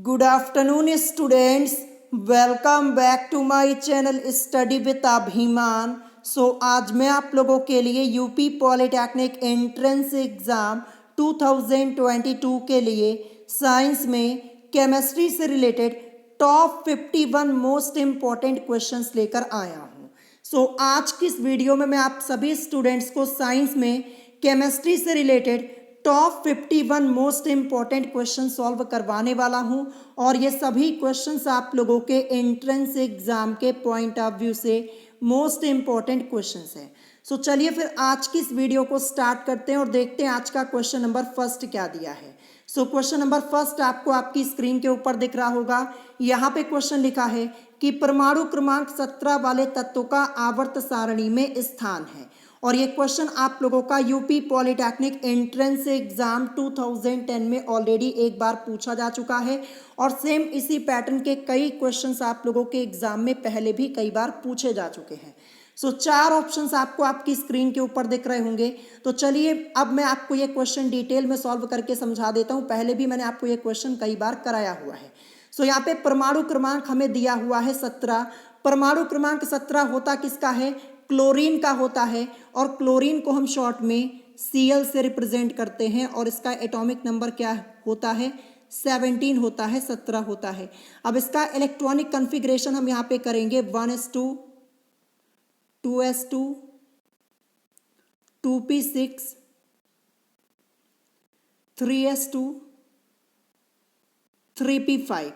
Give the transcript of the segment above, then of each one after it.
Good afternoon students, welcome back to my channel study with Abhiman. आज मैं आप लोगों के लिए यूपी पॉलिटेक्निक एंट्रेंस एग्ज़ाम 2022 के लिए साइंस में केमिस्ट्री से related top 51 most important questions लेकर आया हूँ। आज की इस वीडियो में मैं आप सभी स्टूडेंट्स को साइंस में केमिस्ट्री से related top 51 most important question solve करवाने वाला हूं और ये सभी क्वेश्चंस आप लोगों के एंट्रेंस एग्जाम के पॉइंट ऑफ व्यू से मोस्ट इम्पॉर्टेंट क्वेश्चंस हैं। चलिए फिर आज की इस वीडियो को स्टार्ट करते हैं और देखते हैं आज का क्वेश्चन नंबर फर्स्ट क्या दिया है। क्वेश्चन नंबर फर्स्ट आपको आपकी स्क्रीन के ऊपर दिख रहा होगा। यहाँ पे क्वेश्चन लिखा है कि परमाणु क्रमांक 17 वाले तत्व का आवर्त सारणी में स्थान है और ये क्वेश्चन आप लोगों का यूपी पॉलिटेक्निक एंट्रेंस एग्जाम 2010 में ऑलरेडी एक बार पूछा जा चुका है और सेम इसी पैटर्न के कई क्वेश्चंस आप लोगों के एग्जाम में पहले भी कई बार पूछे जा चुके हैं। चार ऑप्शंस आपको आपकी स्क्रीन के ऊपर दिख रहे होंगे। तो चलिए अब मैं आपको ये क्वेश्चन डिटेल में सॉल्व करके समझा देता हूँ। पहले भी मैंने आपको ये क्वेश्चन कई बार कराया हुआ है। यहाँ पे परमाणु क्रमांक हमें दिया हुआ है 17। परमाणु क्रमांक 17 होता किसका है? क्लोरीन का होता है और क्लोरीन को हम शॉर्ट में Cl से रिप्रेजेंट करते हैं और इसका एटॉमिक नंबर क्या होता है? 17 होता है, 17 होता है। अब इसका इलेक्ट्रॉनिक कॉन्फ़िगरेशन हम यहाँ पे करेंगे 1s2 2s2 2p6 3s2 3p5।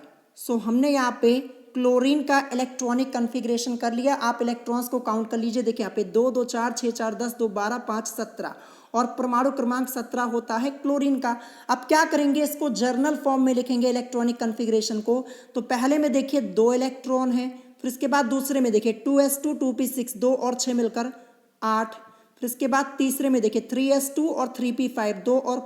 हमने यहाँ पे क्लोरीन का इलेक्ट्रॉनिक कॉन्फ़िगरेशन कर लिया। आप इलेक्ट्रॉन्स को काउंट कर लीजिए। देखिए यहाँ पे 2 2 4 6 4 10 2 12 5 17 और परमाणु क्रमांक 17 होता है क्लोरीन का। अब क्या करेंगे? इसको जर्नल फॉर्म में लिखेंगे इलेक्ट्रॉनिक कॉन्फ़िगरेशन को। तो पहले में देखिए 2 इलेक्ट्रॉन है, फिर इसके बाद दूसरे में देखिए 2s2 2p6 2 और 6 मिलकर 8, फिर इसके बाद तीसरे में देखिए 3s2 और 3p5 2 और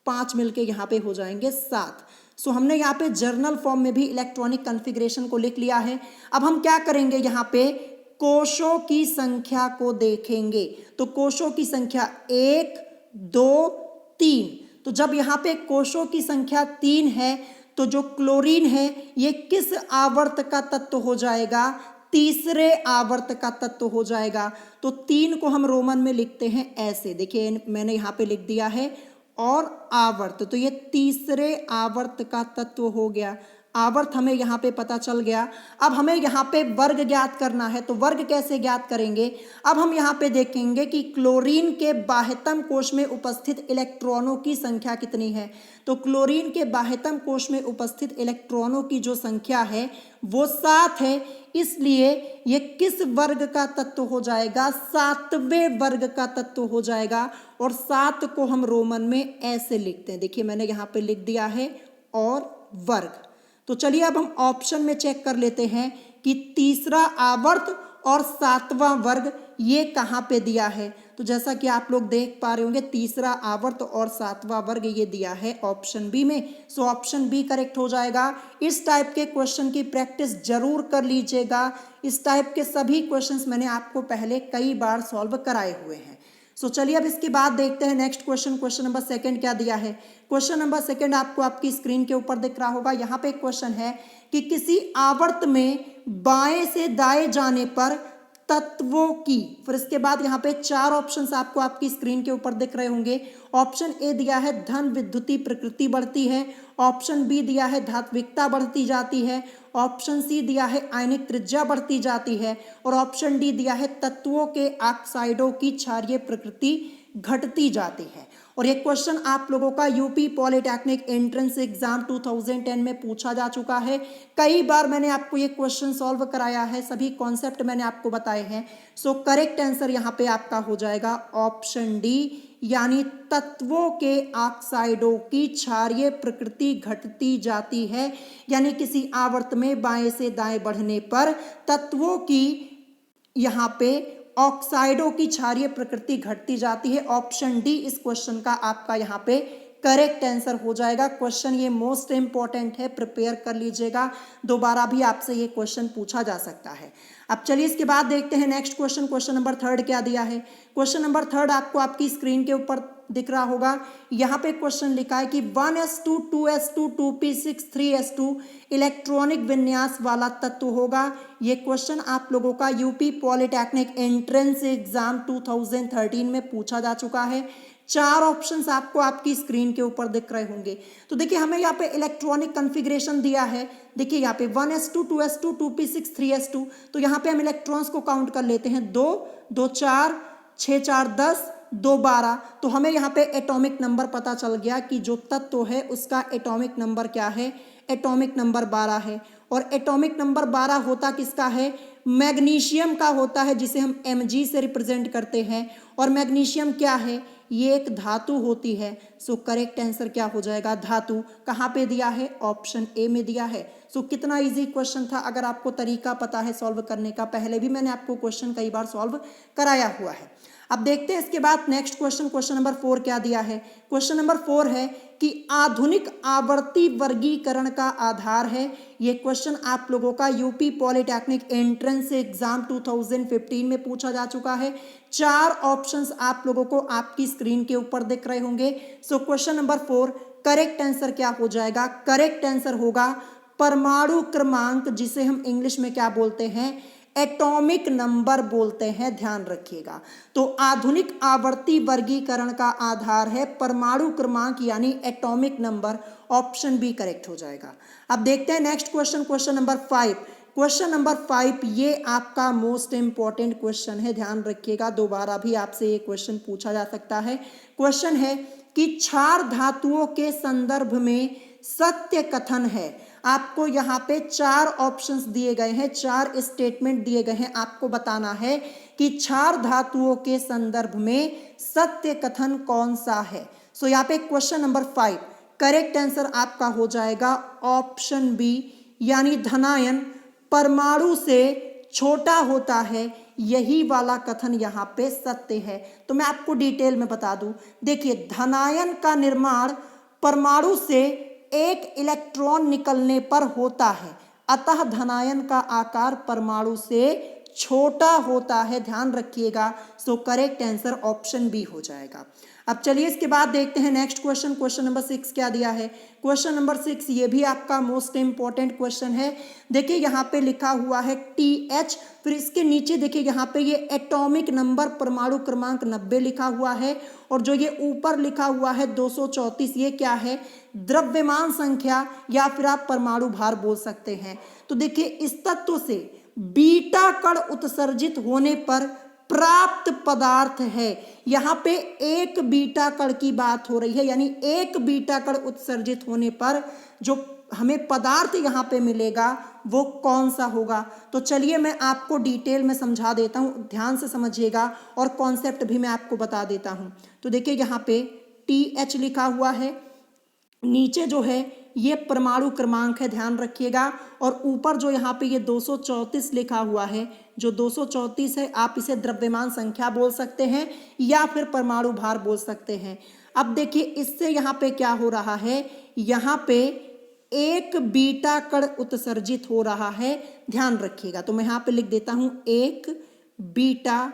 5 मिलके यहाँ पे हो जाएंगे 7। हमने यहाँ पे जर्नल फॉर्म में भी इलेक्ट्रॉनिक कॉन्फ़िगरेशन को लिख लिया है। अब हम क्या करेंगे? यहाँ पे कोशों की संख्या को देखेंगे। तो कोशों की संख्या 1 2 3। तो जब यहाँ पे कोशों की संख्या 3 है तो जो क्लोरीन है ये किस आवर्त का तत्व हो जाएगा? तीसरे आवर्त का तत्व हो जाएगा। तो 3 को हम रोमन में लिखते हैं ऐसे। देखिए मैंने यहाँ पे लिख दिया है और आवर्त, तो ये तीसरे आवर्त का तत्व हो गया। आवर्त हमें यहाँ पे पता चल गया। अब हमें यहाँ पे वर्ग ज्ञात करना है। तो वर्ग कैसे ज्ञात करेंगे? अब हम यहाँ पे देखेंगे कि क्लोरीन के बाह्यतम कोश में उपस्थित इलेक्ट्रॉनों की संख्या कितनी है। तो क्लोरीन के बाह्यतम कोश में उपस्थित इलेक्ट्रॉनों की जो संख्या है वो 7 है, इसलिए ये किस वर्ग का तत्व हो जाएगा? 7वें वर्ग का तत्व हो जाएगा। और 7 को हम रोमन में ऐसे लिखते हैं। देखिए मैंने यहाँ पे लिख दिया है और वर्ग। तो चलिए अब हम ऑप्शन में चेक कर लेते हैं कि तीसरा आवर्त और 7वां वर्ग ये कहाँ पे दिया है। तो जैसा कि आप लोग देख पा रहे होंगे तीसरा आवर्त और 7वां वर्ग ये दिया है ऑप्शन बी में। ऑप्शन बी करेक्ट हो जाएगा। इस टाइप के क्वेश्चन की प्रैक्टिस जरूर कर लीजिएगा। इस टाइप के सभी क्वेश्चंस मैंने आपको पहले कई बार सॉल्व कराए हुए हैं। चलिए अब इसके बाद देखते हैं next question. Question number second क्या दिया है? क्वेश्चन नंबर सेकंड आपको आपकी स्क्रीन के ऊपर दिख रहा होगा। यहाँ पे क्वेश्चन है कि किसी आवर्त में बाएं से दाएं जाने पर तत्वों की, फिर इसके बाद यहाँ पे 4 ऑप्शंस आपको आपकी स्क्रीन के ऊपर दिख रहे होंगे। ऑप्शन ए दिया है धन विद्युतीय प्रकृति बढ़ती है, ऑप्शन बी दिया है धात्विकता बढ़ती जाती है, ऑप्शन सी दिया है आयनिक त्रिज्या बढ़ती जाती है और ऑप्शन डी दिया है तत्वों के ऑक्साइडों की क्षारीय प्रकृति घटती जाती है। और ये क्वेश्चन आप लोगों का यूपी पॉलिटेक्निक एंट्रेंस एग्जाम 2010 में पूछा जा चुका है। कई बार मैंने आपको ये क्वेश्चन सॉल्व कराया है, सभी कॉन्सेप्ट मैंने आपको बताए हैं। करेक्ट आंसर यहाँ पे आपका हो जाएगा ऑप्शन डी, यानी तत्वों के ऑक्साइडों की क्षारीय प्रकृति घटती जाती है। यानी किसी आवर्त में बाएं से दाएं बढ़ने पर तत्वों की यहाँ पे ऑक्साइडों की क्षारीय प्रकृति घटती जाती है। ऑप्शन डी इस क्वेश्चन का आपका यहाँ पे करेक्ट आंसर हो जाएगा। क्वेश्चन ये मोस्ट इंपॉर्टेंट है, प्रिपेयर कर लीजिएगा, दोबारा भी आपसे ये क्वेश्चन पूछा जा सकता है। अब चलिए इसके बाद देखते हैं next question. Question number third क्या दिया है? क्वेश्चन नंबर थर्ड आपको आपकी स्क्रीन के ऊपर दिख रहा होगा। यहाँ पे क्वेश्चन लिखा है कि 1s2 2s2 2p6 3s2 electronic विन्यास वाला तत्व होगा। ये क्वेश्चन आप लोगों का यूपी पॉलिटेक्निक एंट्रेंस एग्जाम 2013 में पूछा जा चुका है। 4 ऑप्शंस आपको आपकी स्क्रीन के ऊपर दिख रहे होंगे। तो देखिए हमें यहाँ पे इलेक्ट्रॉनिक कन्फिग्रेशन दिया है। देखिए यहाँ पे 1s2 2s2 2p6 3s2। तो यहाँ पे हम इलेक्ट्रॉन्स को काउंट कर लेते हैं। 2 2 4 6 4 10 2 12। तो हमें यहाँ पे एटॉमिक नंबर पता चल गया कि जो तत्व है उसका एटॉमिक नंबर क्या है, एटॉमिक नंबर 12 है। और एटॉमिक नंबर 12 होता किसका है, मैग्नीशियम का होता है, जिसे हम Mg से रिप्रेजेंट करते हैं। और मैग्नीशियम क्या है, ये एक धातु होती है। सो करेक्ट आंसर क्या हो जाएगा, धातु। कहाँ पे दिया है, ऑप्शन ए में दिया है। सो कितना इजी क्वेश्चन था, अगर आपको तरीका पता है सॉल्व करने का। पहले भी मैंने आपको क्वेश्चन कई बार सॉल्व कराया हुआ है। अब देखते हैं इसके बाद नेक्स्ट क्वेश्चन, क्वेश्चन नंबर 4 क्या दिया है। क्वेश्चन नंबर 4 है कि आधुनिक आवर्ती वर्गीकरण का आधार है। ये क्वेश्चन आप लोगों का यूपी पॉलिटेक्निक एंट्रेंस एग्जाम 2015 में पूछा जा चुका है। 4 ऑप्शंस आप लोगों को आपकी स्क्रीन के ऊपर दिख रहे होंगे। So question number 4 correct answer क्या हो जाएगा, करेक्ट आंसर होगा परमाणु क्रमांक, जिसे हम इंग्लिश में क्या बोलते हैं, एटॉमिक नंबर बोलते हैं। ध्यान रखिएगा। तो आधुनिक आवर्ती वर्गीकरण का आधार है परमाणु क्रमांक यानी atomic number. Option B correct हो जाएगा। अब देखते हैं next question, question number 5। Question number 5 ये आपका मोस्ट इंपॉर्टेंट क्वेश्चन है। ध्यान रखिएगा, दोबारा भी आपसे ये क्वेश्चन पूछा जा सकता है। क्वेश्चन है कि क्षार धातुओं के संदर्भ में सत्य कथन है। आपको यहाँ पे 4 ऑप्शंस दिए गए हैं, 4 स्टेटमेंट दिए गए हैं। आपको बताना है कि क्षार धातुओं के संदर्भ में सत्य कथन कौन सा है। सो यहाँ पे क्वेश्चन नंबर 5 करेक्ट आंसर आपका हो जाएगा ऑप्शन बी, यानी धनायन परमाणु से छोटा होता है। यही वाला कथन यहाँ पे सत्य है। तो मैं आपको डिटेल में बता दूं, देखिए धनायन का निर्माण परमाणु से एक इलेक्ट्रॉन निकलने पर होता है, अतः धनायन का आकार परमाणु से छोटा होता है। ध्यान रखिएगा। So correct answer option B हो जाएगा। अब चलिए इसके बाद देखते हैं नेक्स्ट क्वेश्चन, क्वेश्चन नंबर 6 क्या दिया है। क्वेश्चन नंबर 6 ये भी आपका मोस्ट इंपॉर्टेंट क्वेश्चन है। देखिए यहाँ पे लिखा हुआ है TH, फिर इसके नीचे देखिए यहाँ पे ये एटॉमिक नंबर परमाणु क्रमांक 90 लिखा हुआ है। और जो ये ऊपर लिखा हुआ है 234, ये क्या है, द्रव्यमान संख्या या फिर आप परमाणु भार बोल सकते हैं। तो देखिए इस तत्व से बीटा कण उत्सर्जित होने पर प्राप्त पदार्थ है। यहाँ पे एक बीटा कण की बात हो रही है, यानी एक बीटा कण उत्सर्जित होने पर जो हमें पदार्थ यहाँ पे मिलेगा वो कौन सा होगा। तो चलिए मैं आपको डिटेल में समझा देता हूँ, ध्यान से समझिएगा और कॉन्सेप्ट भी मैं आपको बता देता हूँ। तो देखिए यहाँ पे TH लिखा हुआ है, नीचे जो है ये परमाणु क्रमांक है, ध्यान रखिएगा। और ऊपर जो यहाँ पे ये 234 लिखा हुआ है, जो 234 है आप इसे द्रव्यमान संख्या बोल सकते हैं या फिर परमाणु भार बोल सकते हैं। अब देखिए इससे यहाँ पे क्या हो रहा है, यहाँ पे एक बीटा कण उत्सर्जित हो रहा है। ध्यान रखिएगा। तो मैं यहाँ पे लिख देता हूँ एक बीटा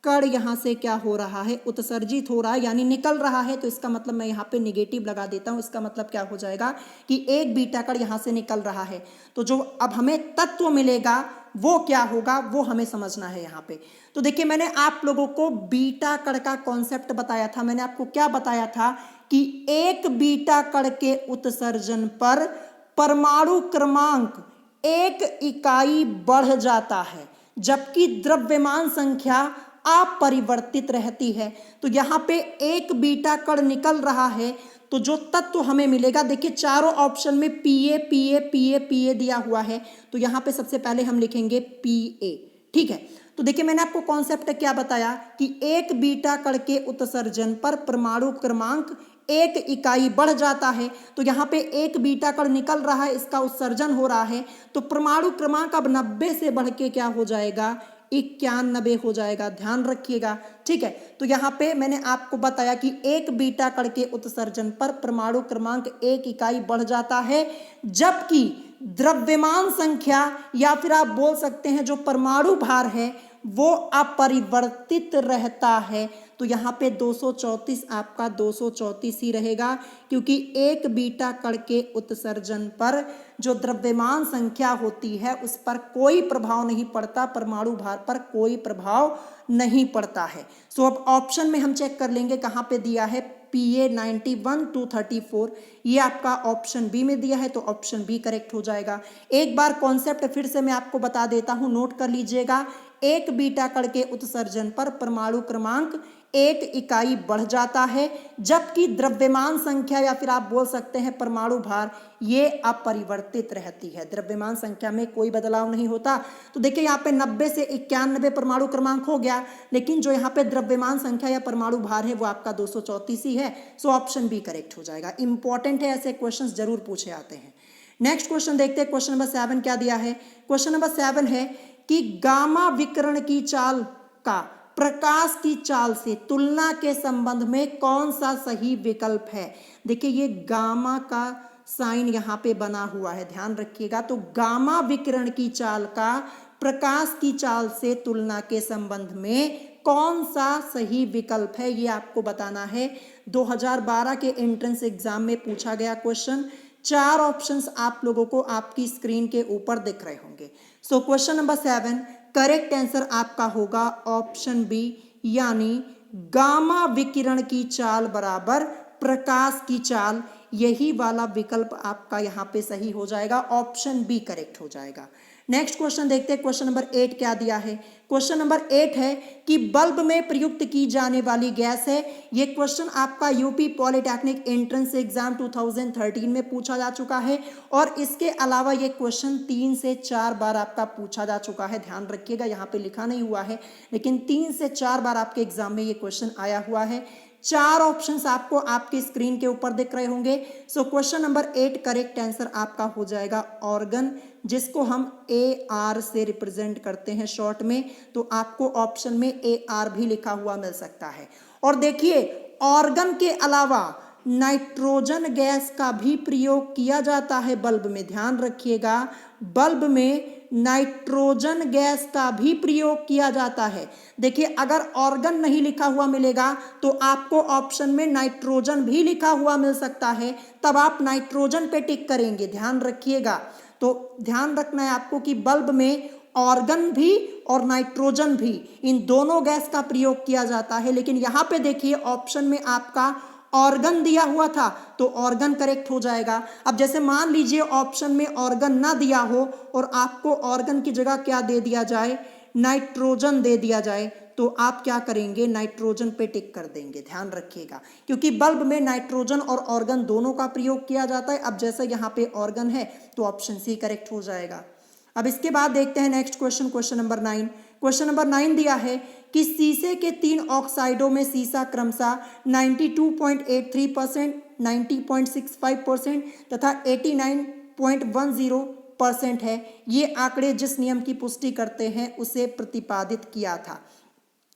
कण यहाँ से क्या हो रहा है, उत्सर्जित हो रहा है, यानी निकल रहा है। तो इसका मतलब मैं यहाँ पे निगेटिव लगा देता हूँ। इसका मतलब क्या हो जाएगा कि एक बीटा कण यहाँ से निकल रहा है। तो जो अब हमें तत्व मिलेगा वो क्या होगा, वो हमें समझना है यहाँ पे। तो देखिए मैंने आप लोगों को बीटा कण का कॉन्सेप्ट बताया था। मैंने आपको क्या बताया था कि एक बीटा कण के उत्सर्जन पर परमाणु क्रमांक 1 इकाई बढ़ जाता है, जबकि द्रव्यमान संख्या अपरिवर्तित रहती है। तो यहाँ पे एक बीटा कण निकल रहा है, तो जो तत्व हमें मिलेगा, देखिए चारों ऑप्शन में Pa Pa Pa Pa दिया हुआ है। तो यहाँ पे सबसे पहले हम लिखेंगे Pa, ठीक है। तो देखिए मैंने आपको कॉन्सेप्ट क्या बताया कि एक बीटा कण के उत्सर्जन पर परमाणु क्रमांक 1 इकाई बढ़ जाता है। तो यहाँ पे एक बीटा कण निकल रहा है, इसका उत्सर्जन हो रहा है, तो परमाणु क्रमांक अब 90 से बढ़ के क्या हो जाएगा, 91 हो जाएगा। ध्यान रखिएगा, ठीक है। तो यहाँ पे मैंने आपको बताया कि एक बीटा कण के उत्सर्जन पर परमाणु क्रमांक 1 इकाई बढ़ जाता है, जबकि द्रव्यमान संख्या या फिर आप बोल सकते हैं जो परमाणु भार है वो अपरिवर्तित रहता है। तो यहाँ पे 234 आपका 234 ही रहेगा, क्योंकि एक बीटा कण के उत्सर्जन पर जो द्रव्यमान संख्या होती है उस पर कोई प्रभाव नहीं पड़ता, परमाणु भार पर कोई प्रभाव नहीं पड़ता है। सो अब ऑप्शन में हम चेक कर लेंगे कहाँ पे दिया है, PA 91 to 34, ये आपका ऑप्शन बी में दिया है, तो ऑप्शन बी करेक्ट हो जाएगा। एक बार कॉन्सेप्ट फिर से मैं आपको बता देता हूं, नोट कर लीजिएगा। एक बीटा कण के उत्सर्जन पर परमाणु क्रमांक 1 इकाई बढ़ जाता है, जबकि द्रव्यमान संख्या या फिर आप बोल सकते हैं परमाणु भार ये अपरिवर्तित रहती है। द्रव्यमान संख्या में कोई बदलाव नहीं होता। तो देखिए यहाँ पे 90 से 91 परमाणु क्रमांक हो गया, लेकिन जो यहाँ पे द्रव्यमान संख्या या परमाणु भार है वो आपका 234 ही है। सो ऑप्शन बी करेक्ट हो जाएगा। इंपॉर्टेंट है, ऐसे क्वेश्चन जरूर पूछे आते हैं। नेक्स्ट क्वेश्चन देखते हैं। क्वेश्चन नंबर 7 क्या दिया है। क्वेश्चन नंबर 7 है कि गामा विकिरण की चाल का प्रकाश की चाल से तुलना के संबंध में कौन सा सही विकल्प है। देखिए ये गामा का साइन यहाँ पे बना हुआ है, ध्यान रखिएगा। तो गामा विकिरण की चाल का प्रकाश की चाल से तुलना के संबंध में कौन सा सही विकल्प है, ये आपको बताना है। 2012 के एंट्रेंस एग्जाम में पूछा गया क्वेश्चन। 4 ऑप्शंस आप लोगों को आपकी स्क्रीन के ऊपर दिख रहे होंगे। So question number 7 correct answer आपका होगा ऑप्शन बी, यानी गामा विकिरण की चाल बराबर प्रकाश की चाल, यही वाला विकल्प आपका यहाँ पे सही हो जाएगा। ऑप्शन बी करेक्ट हो जाएगा। नेक्स्ट क्वेश्चन देखते हैं। क्वेश्चन नंबर 8 क्या दिया है। क्वेश्चन नंबर 8 है कि बल्ब में प्रयुक्त की जाने वाली गैस है। ये क्वेश्चन आपका यूपी पॉलिटेक्निक एंट्रेंस एग्जाम 2013 में पूछा जा चुका है, और इसके अलावा ये क्वेश्चन 3 से 4 बार आपका पूछा जा चुका है। ध्यान रखिएगा, यहाँ पे लिखा नहीं हुआ है, लेकिन 3 से 4 बार आपके एग्जाम में ये क्वेश्चन आया हुआ है। 4 ऑप्शंस आपको आपकी स्क्रीन के ऊपर दिख रहे होंगे। So question number 8 correct answer आपका हो जाएगा ऑर्गन, जिसको हम AR से रिप्रेजेंट करते हैं शॉर्ट में। तो आपको ऑप्शन में AR भी लिखा हुआ मिल सकता है। और देखिए ऑर्गन के अलावा नाइट्रोजन गैस का भी प्रयोग किया जाता है बल्ब में। ध्यान रखिएगा, बल्ब में नाइट्रोजन गैस का भी प्रयोग किया जाता है। देखिए अगर ऑर्गन नहीं लिखा हुआ मिलेगा तो आपको ऑप्शन में नाइट्रोजन भी लिखा हुआ मिल सकता है, तब आप नाइट्रोजन पे टिक करेंगे। ध्यान रखिएगा, तो ध्यान रखना है आपको कि बल्ब में ऑर्गन भी और नाइट्रोजन भी, इन दोनों गैस का प्रयोग किया जाता है। लेकिन यहाँ पे देखिए ऑप्शन में आपका ऑर्गन दिया हुआ था, तो ऑर्गन करेक्ट हो जाएगा। अब जैसे मान लीजिए ऑप्शन में ऑर्गन ना दिया हो और आपको ऑर्गन की जगह क्या दे दिया जाए, नाइट्रोजन दे दिया जाए, तो आप क्या करेंगे, नाइट्रोजन पे टिक कर देंगे। ध्यान रखिएगा, क्योंकि बल्ब में नाइट्रोजन और ऑर्गन दोनों का प्रयोग किया जाता है। अब जैसे यहाँ पे ऑर्गन है तो ऑप्शन सी करेक्ट हो जाएगा। अब इसके बाद देखते हैं next question, question number 9। Question number 9 दिया है कि सीसे के 3 ऑक्साइडों में सीसा क्रमशः 92.83%, 90.65% तथा 89.10% है। ये आंकड़े जिस नियम की पुष्टि करते हैं उसे प्रतिपादित किया था।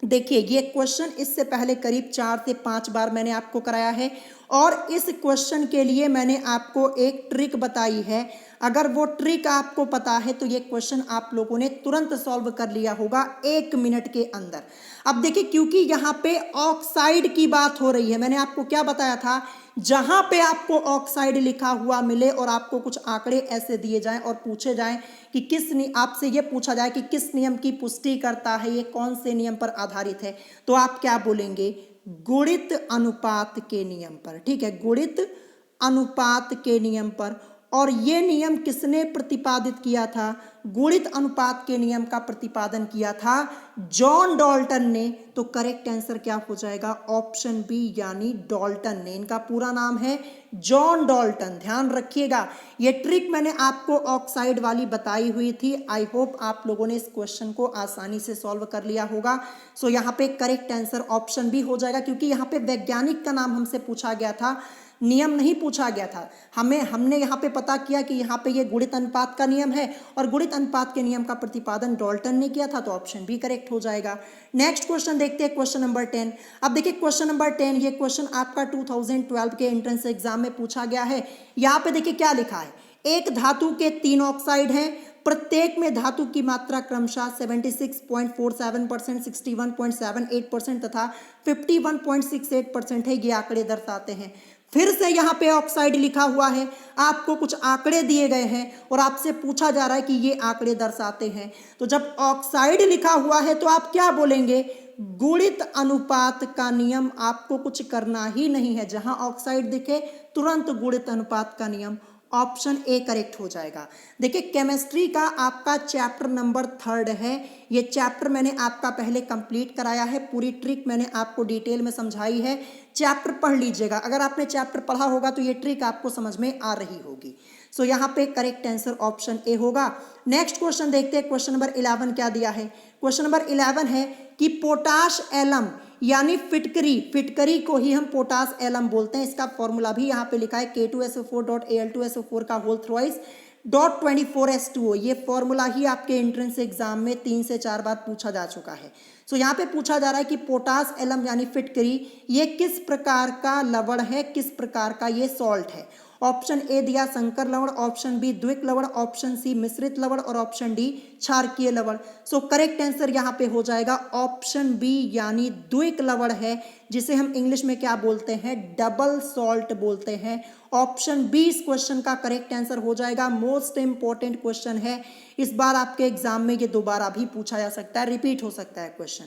देखिए ये क्वेश्चन इससे पहले करीब 4 से 5 बार मैंने आपको कराया है, और इस क्वेश्चन के लिए मैंने आपको एक ट्रिक बताई है। अगर वो ट्रिक आपको पता है तो ये क्वेश्चन आप लोगों ने तुरंत सॉल्व कर लिया होगा 1 मिनट के अंदर। अब देखिए क्योंकि यहाँ पे ऑक्साइड की बात हो रही है, मैंने आपको क्या बताया था, जहां पे आपको ऑक्साइड लिखा हुआ मिले और आपको कुछ आंकड़े ऐसे दिए जाएं और पूछे जाएं कि आपसे ये पूछा जाए कि किस नियम की पुष्टि करता है, ये कौन से नियम पर आधारित है, तो आप क्या बोलेंगे, गुणित अनुपात के नियम पर। ठीक है, गुणित अनुपात के नियम पर। और ये नियम किसने प्रतिपादित किया था, गुणित अनुपात के नियम का प्रतिपादन किया था जॉन डाल्टन ने। तो करेक्ट आंसर क्या हो जाएगा, ऑप्शन बी, यानी डाल्टन ने। इनका पूरा नाम है जॉन डाल्टन। ध्यान रखिएगा, ये ट्रिक मैंने आपको ऑक्साइड वाली बताई हुई थी। आई होप आप लोगों ने इस क्वेश्चन को आसानी से सॉल्व कर लिया होगा। सो यहाँ पे करेक्ट आंसर ऑप्शन बी हो जाएगा, क्योंकि यहाँ पे वैज्ञानिक का नाम हमसे पूछा गया था, नियम नहीं पूछा गया था। हमने यहाँ पे पता किया कि यहाँ पे ये गुणित अनुपात का नियम है, और गुणित अनुपात के नियम का प्रतिपादन डाल्टन ने किया था, तो ऑप्शन बी करेक्ट हो जाएगा। नेक्स्ट क्वेश्चन देखते हैं, क्वेश्चन नंबर 10। अब देखिए क्वेश्चन नंबर 10, ये क्वेश्चन आपका 2012 के एंट्रेंस एग्जाम में पूछा गया है। यहाँ पे देखिए क्या लिखा है, एक धातु के 3 ऑक्साइड हैं, प्रत्येक में धातु की मात्रा क्रमशः 76.47%, 61.78% तथा 51.68% है, ये आंकड़े दर्शाते हैं। फिर से यहाँ पे ऑक्साइड लिखा हुआ है, आपको कुछ आंकड़े दिए गए हैं और आपसे पूछा जा रहा है कि ये आंकड़े दर्शाते हैं। तो जब ऑक्साइड लिखा हुआ है तो आप क्या बोलेंगे, गुणित अनुपात का नियम। आपको कुछ करना ही नहीं है, जहां ऑक्साइड दिखे तुरंत गुणित अनुपात का नियम। ऑप्शन ए करेक्ट हो जाएगा। देखिए केमिस्ट्री का आपका चैप्टर नंबर 3 है, ये चैप्टर मैंने आपका पहले कंप्लीट कराया है, पूरी ट्रिक मैंने आपको डिटेल में समझाई है, चैप्टर पढ़ लीजिएगा। अगर आपने चैप्टर पढ़ा होगा तो ये ट्रिक आपको समझ में आ रही होगी। सो यहाँ पे करेक्ट आंसर ऑप्शन ए होगा। नेक्स्ट क्वेश्चन देखते हैं, क्वेश्चन नंबर 11 क्या दिया है। क्वेश्चन नंबर 11 है कि पोटाश एलम यानी फिटकरी को ही हम पोटाश एलम बोलते हैं। इसका फॉर्मूला भी यहाँ पे लिखा है K2SO4.Al2SO4 का होल थ्राइस .24H2O। ये फॉर्मूला ही आपके एंट्रेंस एग्जाम में 3 से 4 बार पूछा जा चुका है। सो यहाँ पे पूछा जा रहा है कि पोटाश एलम यानी फिटकरी ये किस प्रकार का लवण है, किस प्रकार का ये सॉल्ट है। ऑप्शन ए दिया संकर लवण, ऑप्शन बी द्विक लवण, ऑप्शन सी मिश्रित लवण और ऑप्शन डी क्षारकीय लवण। सो करेक्ट आंसर यहाँ पे हो जाएगा ऑप्शन बी यानी द्विक लवण है, जिसे हम इंग्लिश में क्या बोलते हैं, डबल सॉल्ट बोलते हैं। ऑप्शन बी इस क्वेश्चन का करेक्ट आंसर हो जाएगा। मोस्ट इंपॉर्टेंट क्वेश्चन है, इस बार आपके एग्जाम में ये दोबारा भी पूछा जा सकता है, रिपीट हो सकता है क्वेश्चन।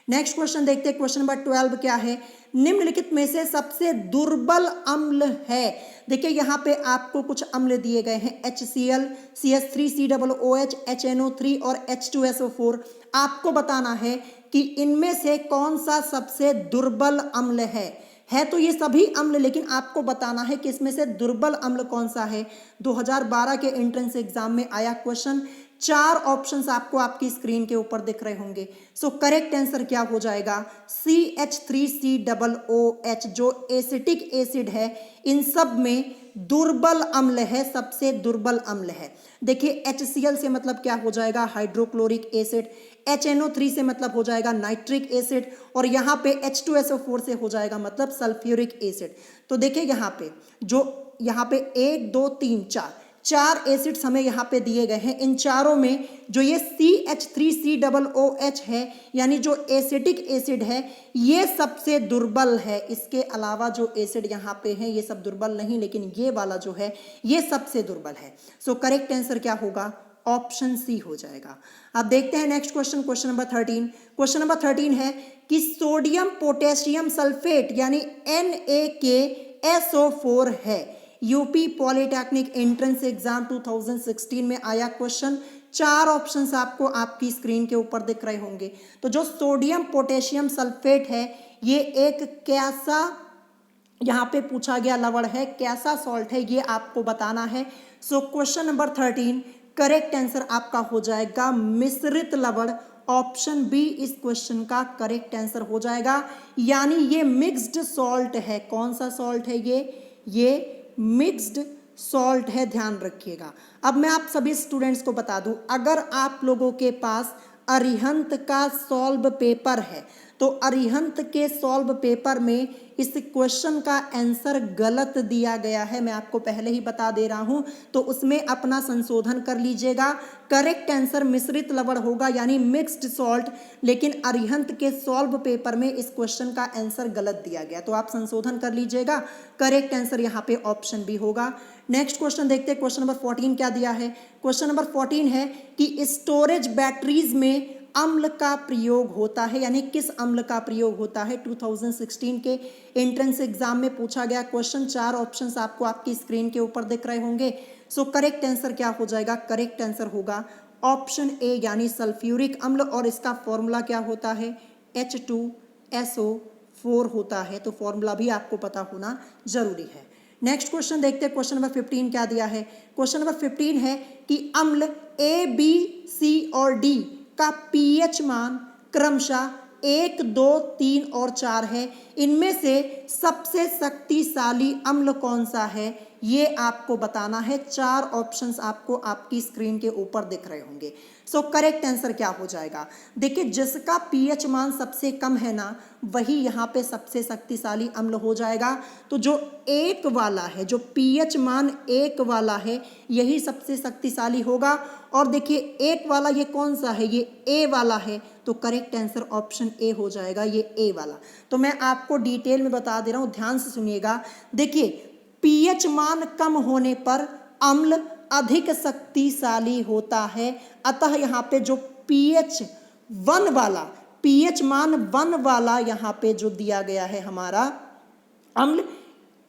नेक्स्ट क्वेश्चन देखते हैं, क्वेश्चन नंबर 12 क्या है, निम्नलिखित में से सबसे दुर्बल अम्ल है। देखिए यहाँ पे आपको कुछ अम्ल दिए गए हैं HCl, CH3COOH, HNO3 और H2SO4। आपको बताना है कि इनमें से कौन सा सबसे दुर्बल अम्ल है तो ये सभी अम्ल, लेकिन आपको बताना है कि इसमें से दुर्बल अम्ल कौन सा है। 2012 के एंट्रेंस एग्जाम में आया क्वेश्चन, 4 ऑप्शंस आपको आपकी स्क्रीन के ऊपर दिख रहे होंगे। सो करेक्ट आंसर क्या हो जाएगा, CH3COOH जो एसिटिक एसिड है, इन सब में दुर्बल अम्ल है, सबसे दुर्बल अम्ल है। देखिए HCl से मतलब क्या हो जाएगा, हाइड्रोक्लोरिक एसिड, HNO3 से मतलब हो जाएगा नाइट्रिक एसिड और यहाँ पे H2SO4 से हो जाएगा मतलब सल्फ्यूरिक एसिड। तो देखिए यहाँ पे 1 2 3 4 एसिड्स हमें यहाँ पे दिए गए हैं। इन चारों में जो ये CH3COOH है यानी जो एसिटिक एसिड है, ये सबसे दुर्बल है। इसके अलावा जो एसिड यहाँ पे हैं ये सब दुर्बल नहीं, लेकिन ये वाला जो है ये सबसे दुर्बल है। सो करेक्ट आंसर क्या होगा, ऑप्शन सी हो जाएगा। अब देखते हैं next question, question number 13। Question number 13 है कि सोडियम पोटेशियम सल्फेट यानी NaKSO4 है। यूपी पॉलिटेक्निक एंट्रेंस एग्जाम 2016 में आया क्वेश्चन। 4 ऑप्शंस आपको आपकी स्क्रीन के ऊपर दिख रहे होंगे। तो जो सोडियम पोटेशियम सल्फेट है ये एक कैसा, यहाँ पे पूछा गया लवण है, कैसा सॉल्ट है ये आपको बताना है। So question number 13 correct answer आपका हो जाएगा मिश्रित लवण। ऑप्शन बी इस क्वेश्चन का करेक्ट आंसर हो जाएगा, यानी ये मिक्स्ड सॉल्ट है। कौन सा सॉल्ट है ये मिक्स्ड सॉल्ट है, ध्यान रखिएगा। अब मैं आप सभी स्टूडेंट्स को बता दूं, अगर आप लोगों के पास अरिहंत का सॉल्व पेपर है तो अरिहंत के सॉल्व पेपर में इस क्वेश्चन का आंसर गलत दिया गया है, मैं आपको पहले ही बता दे रहा हूं, तो उसमें अपना संशोधन कर लीजिएगा। करेक्ट आंसर मिश्रित लवण होगा यानी मिक्स्ड सॉल्ट, लेकिन अरिहंत के सॉल्व पेपर में इस क्वेश्चन का आंसर गलत दिया गया, तो आप संशोधन कर लीजिएगा। करेक्ट आंसर यहाँ पे ऑप्शन बी होगा। नेक्स्ट क्वेश्चन देखते हैं, क्वेश्चन नंबर 14 क्या दिया है। क्वेश्चन नंबर 14 है कि स्टोरेज बैटरीज में अम्ल का प्रयोग होता है, यानी किस अम्ल का प्रयोग होता है। 2016 के एंट्रेंस एग्जाम में पूछा गया क्वेश्चन। 4 ऑप्शंस आपको आपकी स्क्रीन के ऊपर दिख रहे होंगे। सो करेक्ट आंसर क्या हो जाएगा, करेक्ट आंसर होगा ऑप्शन ए यानी सल्फ्यूरिक अम्ल, और इसका फॉर्मूला क्या होता है, H2SO4 होता है। तो फॉर्मूला भी आपको पता होना जरूरी है। नेक्स्ट क्वेश्चन देखते हैं, क्वेश्चन नंबर 15 क्या दिया है। क्वेश्चन नंबर 15 है कि अम्ल A, B, C और D का pH मान क्रमशः 1, 2, 3 और 4 है। इनमें से सबसे शक्तिशाली अम्ल कौन सा है, ये आपको बताना है। 4 ऑप्शंस आपको आपकी स्क्रीन के ऊपर दिख रहे होंगे। सो करेक्ट आंसर क्या हो जाएगा? देखिए, जिसका पीएच मान सबसे कम है ना, वही यहाँ पे सबसे शक्तिशाली अम्ल हो जाएगा। तो जो 1 वाला है, जो पीएच मान 1 वाला है, यही सबसे शक्तिशाली होगा। और देखिए 1 वाला ये कौन सा है? ये ए वाला है। तो करेक्ट आंसर ऑप्शन ए हो जाएगा, ये ए वाला। तो मैं आपको डिटेल में बता दे रहा हूँ, ध्यान से सुनिएगा। देखिए, पीएच मान कम होने पर अम्ल अधिक शक्तिशाली होता है। अतः यहाँ पे जो पीएच 1 वाला, पीएच मान 1 वाला यहाँ पे जो दिया गया है हमारा अम्ल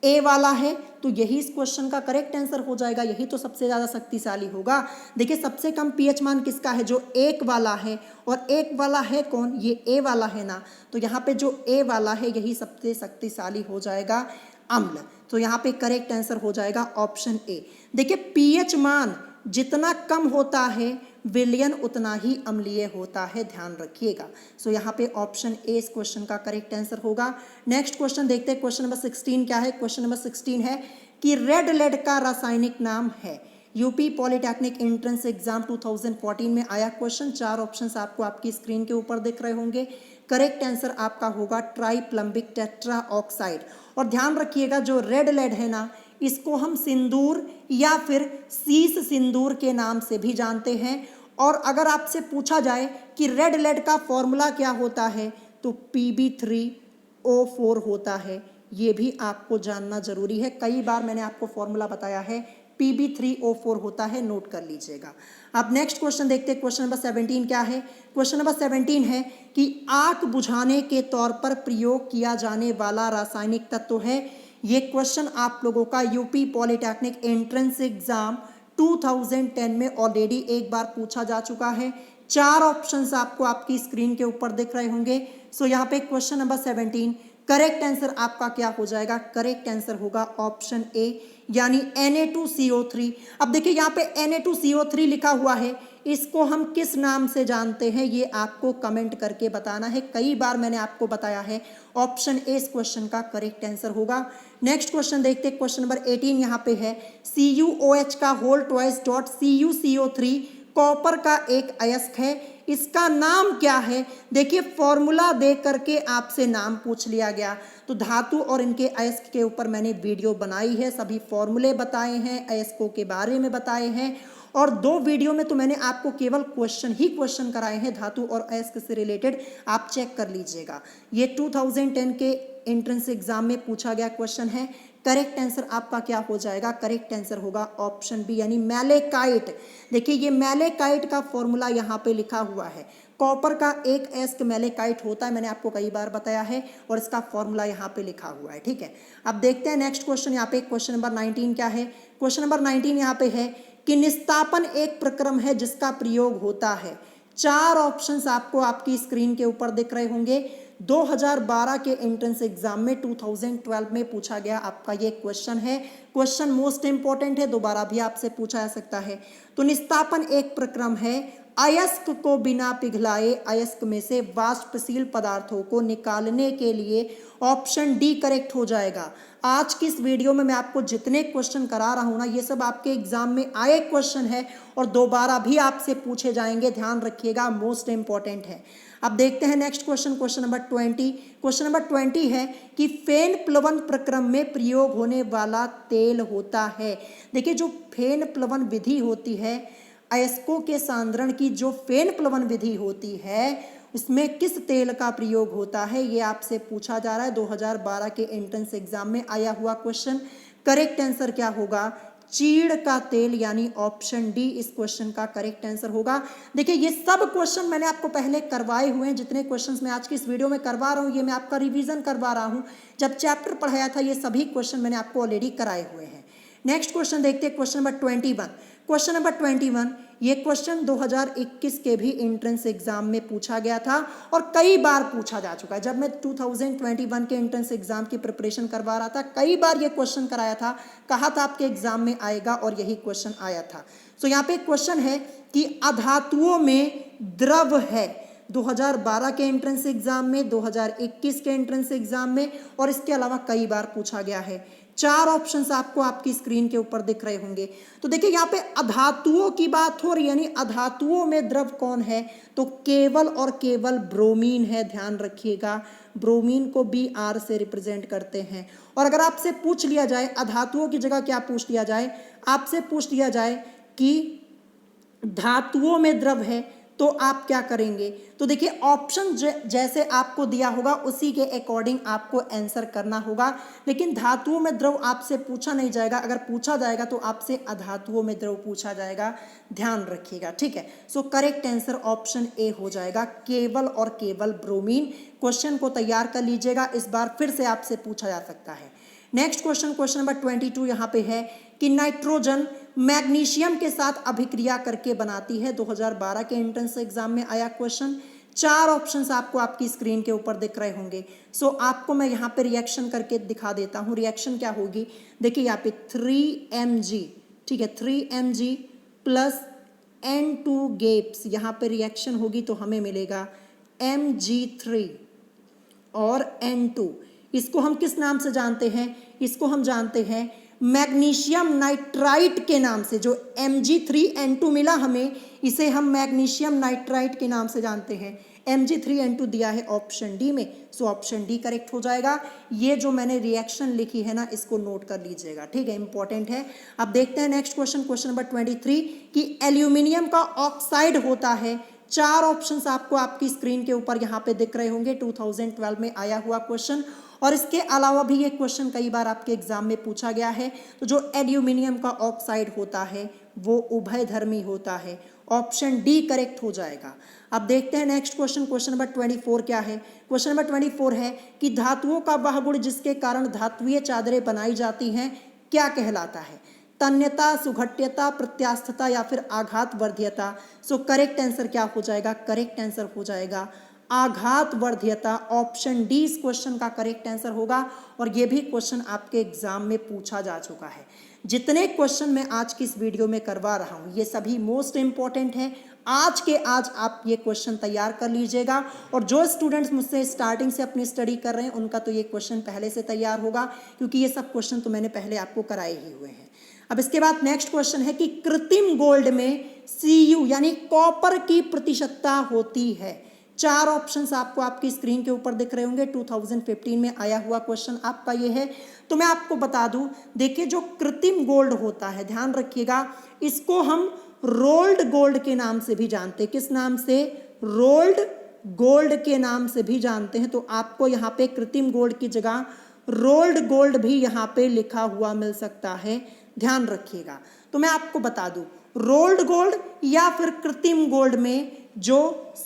ए वाला है, तो यही इस क्वेश्चन का करेक्ट आंसर हो जाएगा। यही तो सबसे ज़्यादा शक्तिशाली होगा। देखिए, सबसे कम पीएच मान किसका है? जो 1 वाला है। और 1 वाला है कौन? ये ए वाला है ना। तो यहाँ पे जो ए वाला है, यही सबसे शक्तिशाली हो जाएगा अम्ल। तो यहाँ पे करेक्ट आंसर हो जाएगा ऑप्शन ए। देखिए, पीएच मान जितना कम होता है, विलयन उतना ही अम्लीय होता है, ध्यान रखिएगा। सो यहाँ पे ऑप्शन ए इस क्वेश्चन का करेक्ट आंसर होगा। नेक्स्ट क्वेश्चन देखते हैं। क्वेश्चन नंबर 16 क्या है? क्वेश्चन नंबर 16 है कि रेड लेड का रासायनिक नाम है। यूपी पॉलिटेक्निक एंट्रेंस एग्जाम 2014 में आया क्वेश्चन। 4 ऑप्शंस आपको आपकी स्क्रीन के ऊपर दिख रहे होंगे। करेक्ट आंसर आपका होगा ट्राइप्लम्बिक टेट्रा ऑक्साइड। और ध्यान रखिएगा, जो रेड लेड है ना, इसको हम सिंदूर या फिर शीश सिंदूर के नाम से भी जानते हैं। और अगर आपसे पूछा जाए कि रेड लेड का फॉर्मूला क्या होता है, तो Pb3O4 होता है। ये भी आपको जानना जरूरी है। कई बार मैंने आपको फॉर्मूला बताया है, Pb3O4 होता है, नोट कर लीजिएगा। अब नेक्स्ट क्वेश्चन देखते हैं। क्वेश्चन नंबर 17 क्या है? क्वेश्चन नंबर 17 है कि आग बुझाने के तौर पर प्रयोग किया जाने वाला रासायनिक तत्व है। ये क्वेश्चन आप लोगों का यूपी पॉलिटेक्निक एंट्रेंस एग्जाम 2010 में ऑलरेडी एक बार पूछा जा चुका है। 4 ऑप्शंस आपको आपकी स्क्रीन के ऊपर दिख रहे होंगे। सो यहाँ पे क्वेश्चन नंबर 17 करेक्ट आंसर आपका क्या हो जाएगा? करेक्ट आंसर होगा ऑप्शन ए, यानी Na2CO3। अब देखिए, यहाँ पे Na2CO3 लिखा हुआ है, इसको हम किस नाम से जानते हैं, ये आपको कमेंट करके बताना है। कई बार मैंने आपको बताया है, ऑप्शन ए इस क्वेश्चन का करेक्ट आंसर होगा। नेक्स्ट क्वेश्चन देखते हैं। क्वेश्चन नंबर 18 यहाँ पे है CuOH का whole twice dot CuCO3 copper का एक अयस्क है, इसका नाम क्या है? देखिए, फॉर्मूला दे करके आपसे नाम पूछ लिया गया। तो धातु और इनके अयस्क के ऊपर मैंने वीडियो बनाई है, सभी फॉर्मूले बताए हैं, अयस्कों के बारे में बताए हैं। और 2 वीडियो में तो मैंने आपको केवल क्वेश्चन कराए हैं धातु और अयस्क से रिलेटेड, आप चेक कर लीजिएगा। ये 2010 के एंट्रेंस एग्जाम में पूछा गया क्वेश्चन है। करेक्ट आंसर आपका क्या हो जाएगा? करेक्ट आंसर होगा ऑप्शन बी, यानी मैलेकाइट। देखिए, ये मैलेकाइट का फॉर्मूला यहाँ पे लिखा हुआ है। कॉपर का एक अयस्क मैलेकाइट होता है, मैंने आपको कई बार बताया है, और इसका फॉर्मूला यहाँ पे लिखा हुआ है। ठीक है, अब देखते हैं नेक्स्ट क्वेश्चन। यहाँ पे क्वेश्चन नंबर 19 क्या है? क्वेश्चन नंबर 19 यहाँ पे है कि निस्तापन एक प्रक्रम है जिसका प्रयोग होता है। 4 ऑप्शंस आपको आपकी स्क्रीन के ऊपर दिख रहे होंगे। 2012 के एंट्रेंस एग्जाम में 2012 में पूछा गया आपका ये क्वेश्चन है। क्वेश्चन मोस्ट इंपॉर्टेंट है, दोबारा भी आपसे पूछा जा सकता है। तो निस्तापन एक प्रक्रम है, अयस्क को बिना पिघलाए अयस्क में से वाष्पशील पदार्थों को निकालने के लिए ऑप्शन डी करेक्ट हो जाएगा। आज की इस वीडियो में मैं आपको जितने क्वेश्चन करा रहा हूँ ना, ये सब आपके एग्जाम में आए क्वेश्चन है और दोबारा भी आपसे पूछे जाएंगे, ध्यान रखिएगा, मोस्ट इंपॉर्टेंट है। अब देखते हैं next question, question number 20। Question number 20 है कि फेन प्लवन प्रक्रम में प्रयोग होने वाला तेल होता है। देखिए, जो फेन प्लवन विधि होती है, अयस्कों के सांद्रण की जो फेन प्लवन विधि होती है, उसमें किस तेल का प्रयोग होता है, ये आपसे पूछा जा रहा है। 2012 के एंट्रेंस एग्जाम में आया हुआ क्वेश्चन। करेक्ट आंसर क्या होगा? चीड़ का तेल, यानी ऑप्शन डी इस क्वेश्चन का करेक्ट आंसर होगा। देखिए, ये सब क्वेश्चन मैंने आपको पहले करवाए हुए हैं। जितने क्वेश्चंस मैं आज की इस वीडियो में करवा रहा हूँ, ये मैं आपका रिवीजन करवा रहा हूँ। जब चैप्टर पढ़ाया था, ये सभी क्वेश्चन मैंने आपको ऑलरेडी कराए हुए हैं। नेक्स्ट क्वेश्चन देखते हैं, क्वेश्चन नंबर 21। क्वेश्चन नंबर 21, ये क्वेश्चन 2021 के भी एंट्रेंस एग्जाम में पूछा गया था और कई बार पूछा जा चुका है। जब मैं 2021 के एंट्रेंस एग्जाम की प्रिपरेशन करवा रहा था, कई बार ये क्वेश्चन कराया था, कहा था आपके एग्जाम में आएगा और यही क्वेश्चन आया था। सो यहाँ पे क्वेश्चन है कि अधातुओं में द्रव है। 2012 के एंट्रेंस एग्जाम में, 2021 के एंट्रेंस एग्जाम में, और इसके अलावा कई बार पूछा गया है चार ऑप्शंस आपको आपकी स्क्रीन के ऊपर दिख रहे होंगे। तो देखिए यहाँ पे अधातुओं की बात हो रही है, यानी अधातुओं में द्रव कौन है, तो केवल और केवल ब्रोमीन है। ध्यान रखिएगा, ब्रोमीन को Br से रिप्रेजेंट करते हैं। और अगर आपसे पूछ लिया जाए अधातुओं की जगह क्या पूछ लिया जाए, आपसे पूछ लिया जाए कि धातुओं में द्रव है, तो आप क्या करेंगे। तो देखिए ऑप्शन जैसे आपको दिया होगा उसी के अकॉर्डिंग आपको आंसर करना होगा, लेकिन धातुओं में द्रव आपसे पूछा नहीं जाएगा। अगर पूछा जाएगा तो आपसे अधातुओं में द्रव पूछा जाएगा, ध्यान रखिएगा, ठीक है। सो करेक्ट आंसर ऑप्शन ए हो जाएगा, केवल और केवल ब्रोमीन। क्वेश्चन को तैयार कर लीजिएगा, इस बार फिर से आपसे पूछा जा सकता है। नेक्स्ट क्वेश्चन, क्वेश्चन नंबर 22 यहाँ पे है कि नाइट्रोजन मैग्नीशियम के साथ अभिक्रिया करके बनाती है। 2012 के एंट्रेंस एग्जाम में आया क्वेश्चन। चार ऑप्शंस आपको आपकी स्क्रीन के ऊपर दिख रहे होंगे। सो आपको मैं यहाँ पे रिएक्शन करके दिखा देता हूँ। रिएक्शन क्या होगी, देखिए यहाँ पे 3Mg, ठीक है, 3Mg प्लस N2 गेप्स, यहाँ पे रिएक्शन होगी तो हमें मिलेगा Mg3 और N2। इसको हम किस नाम से जानते हैं, इसको हम जानते हैं मैग्नीशियम नाइट्राइट के नाम से। जो Mg3N2 मिला हमें, इसे हम मैग्नीशियम नाइट्राइट के नाम से जानते हैं। Mg3N2 दिया है ऑप्शन डी में, सो ऑप्शन डी करेक्ट हो जाएगा। ये जो मैंने रिएक्शन लिखी है ना, इसको नोट कर लीजिएगा, ठीक है, इंपॉर्टेंट है। अब देखते हैं नेक्स्ट क्वेश्चन, क्वेश्चन नंबर 23 कि एल्यूमिनियम का ऑक्साइड होता है। चार ऑप्शंस आपको आपकी स्क्रीन के ऊपर यहाँ पे दिख रहे होंगे, 2012 में आया हुआ क्वेश्चन। और इसके अलावा भी ये क्वेश्चन कई बार आपके एग्जाम में पूछा गया है। तो जो एल्यूमिनियम का ऑक्साइड होता है वो उभयधर्मी होता है, ऑप्शन डी करेक्ट हो जाएगा। अब देखते हैं नेक्स्ट क्वेश्चन, क्वेश्चन नंबर 24 क्या है। क्वेश्चन नंबर 24 है कि धातुओं का वह गुण जिसके कारण धात्विय चादरें बनाई जाती हैं क्या कहलाता है। तन्यता, सुघट्यता, प्रत्यास्थता या फिर आघात वर्ध्यता। सो करेक्ट आंसर क्या हो जाएगा, करेक्ट आंसर हो जाएगा आघात वर्ध्यता। ऑप्शन डी इस क्वेश्चन का करेक्ट आंसर होगा। और ये भी क्वेश्चन आपके एग्जाम में पूछा जा चुका है। जितने क्वेश्चन मैं आज की इस वीडियो में करवा रहा हूँ ये सभी मोस्ट इंपॉर्टेंट है। आज के आज आप ये क्वेश्चन तैयार कर लीजिएगा। और जो स्टूडेंट्स मुझसे स्टार्टिंग से अपनी स्टडी कर रहे हैं उनका तो ये क्वेश्चन पहले से तैयार होगा, क्योंकि ये सब क्वेश्चन तो मैंने पहले आपको कराए ही हुए हैं। अब इसके बाद नेक्स्ट क्वेश्चन है कि कृत्रिम गोल्ड में Cu यानी कॉपर की प्रतिशतता होती है। चार ऑप्शंस आपको आपकी स्क्रीन के ऊपर दिख रहे होंगे, 2015 में आया हुआ क्वेश्चन आपका ये है। तो मैं आपको बता दूं, देखिए जो कृत्रिम गोल्ड होता है, ध्यान रखिएगा, इसको हम रोल्ड गोल्ड के नाम से भी जानते हैं। किस नाम से, रोल्ड गोल्ड के नाम से भी जानते हैं। तो आपको यहाँ पे कृत्रिम गोल्ड की जगह रोल्ड गोल्ड भी यहाँ पे लिखा हुआ मिल सकता है, ध्यान रखिएगा। तो मैं आपको बता दूं, रोल्ड गोल्ड या फिर कृत्रिम गोल्ड में जो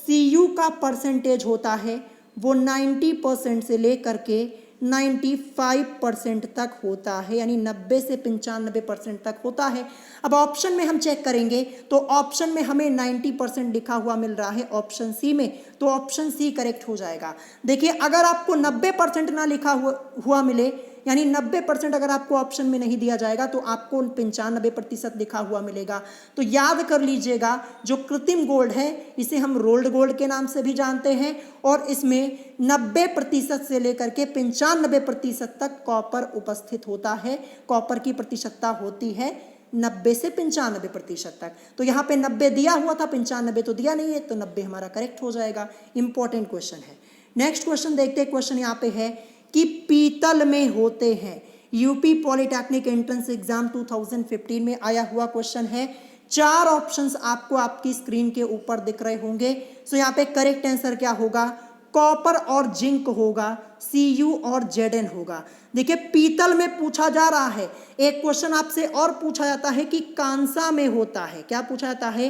Cu का परसेंटेज होता है वो 90% से लेकर के 95% तक होता है, यानी 90 से 95% तक होता है। अब ऑप्शन में हम चेक करेंगे तो ऑप्शन में हमें 90% लिखा हुआ मिल रहा है ऑप्शन सी में, तो ऑप्शन सी करेक्ट हो जाएगा। देखिए अगर आपको 90% ना लिखा हुआ मिले, यानी 90% अगर आपको ऑप्शन में नहीं दिया जाएगा तो आपको 95% लिखा हुआ मिलेगा। तो याद कर लीजिएगा, जो कृत्रिम गोल्ड है इसे हम रोल्ड गोल्ड के नाम से भी जानते हैं और इसमें 90% से लेकर के 95% तक कॉपर उपस्थित होता है। कॉपर की प्रतिशतता होती है 90 से 95% तक। तो यहाँ पे 90 दिया हुआ था, 95 तो दिया नहीं है, तो 90 हमारा करेक्ट हो जाएगा। इंपॉर्टेंट क्वेश्चन है। नेक्स्ट क्वेश्चन देखते हैं। क्वेश्चन यहाँ पे है कि पीतल में होते हैं। यूपी पॉलिटेक्निक एंट्रेंस एग्जाम 2015 में आया हुआ क्वेश्चन है। चार ऑप्शंस आपको आपकी स्क्रीन के ऊपर दिख रहे होंगे। सो यहाँ पे करेक्ट आंसर क्या होगा, कॉपर और जिंक होगा, Cu और Zn होगा। देखिए पीतल में पूछा जा रहा है। एक क्वेश्चन आपसे और पूछा जाता है कि कांसा में होता है। क्या पूछा जाता है,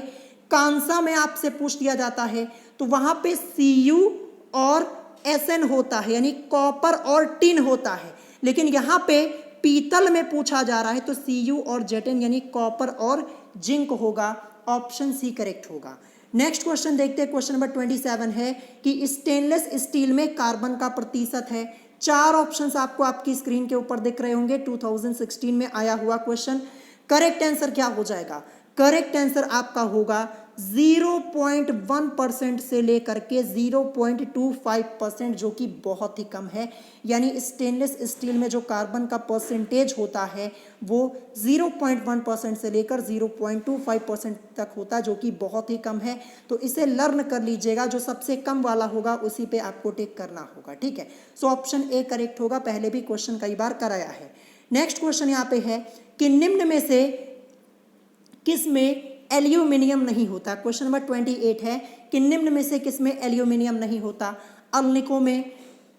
कांसा में आपसे पूछ लिया जाता है, तो वहां पे Cu और Sn होता है, यानी कॉपर और टिन होता है। लेकिन यहाँ पे पीतल में पूछा जा रहा है तो Cu और Zn यानी कॉपर और जिंक होगा। ऑप्शन सी करेक्ट होगा। नेक्स्ट क्वेश्चन देखते हैं। क्वेश्चन नंबर 27 है कि स्टेनलेस स्टील में कार्बन का प्रतिशत है। चार ऑप्शंस आपको आपकी स्क्रीन के ऊपर दिख रहे होंगे, 2016 में आया हुआ क्वेश्चन। करेक्ट आंसर क्या हो जाएगा, करेक्ट आंसर आपका होगा 0.1% से लेकर के 0.25%, जो कि बहुत ही कम है। यानी स्टेनलेस स्टील में जो कार्बन का परसेंटेज होता है वो 0.1% से लेकर 0.25% तक होता है, जो कि बहुत ही कम है। तो इसे लर्न कर लीजिएगा, जो सबसे कम वाला होगा उसी पे आपको टिक करना होगा, ठीक है। सो ऑप्शन ए करेक्ट होगा, पहले भी क्वेश्चन कई बार कराया है। नेक्स्ट क्वेश्चन यहाँ पे है कि निम्न में से किस में एल्यूमिनियम नहीं होता। क्वेश्चन नंबर 28 है कि निम्न में से किस में एल्यूमिनियम नहीं होता। अल्निको में,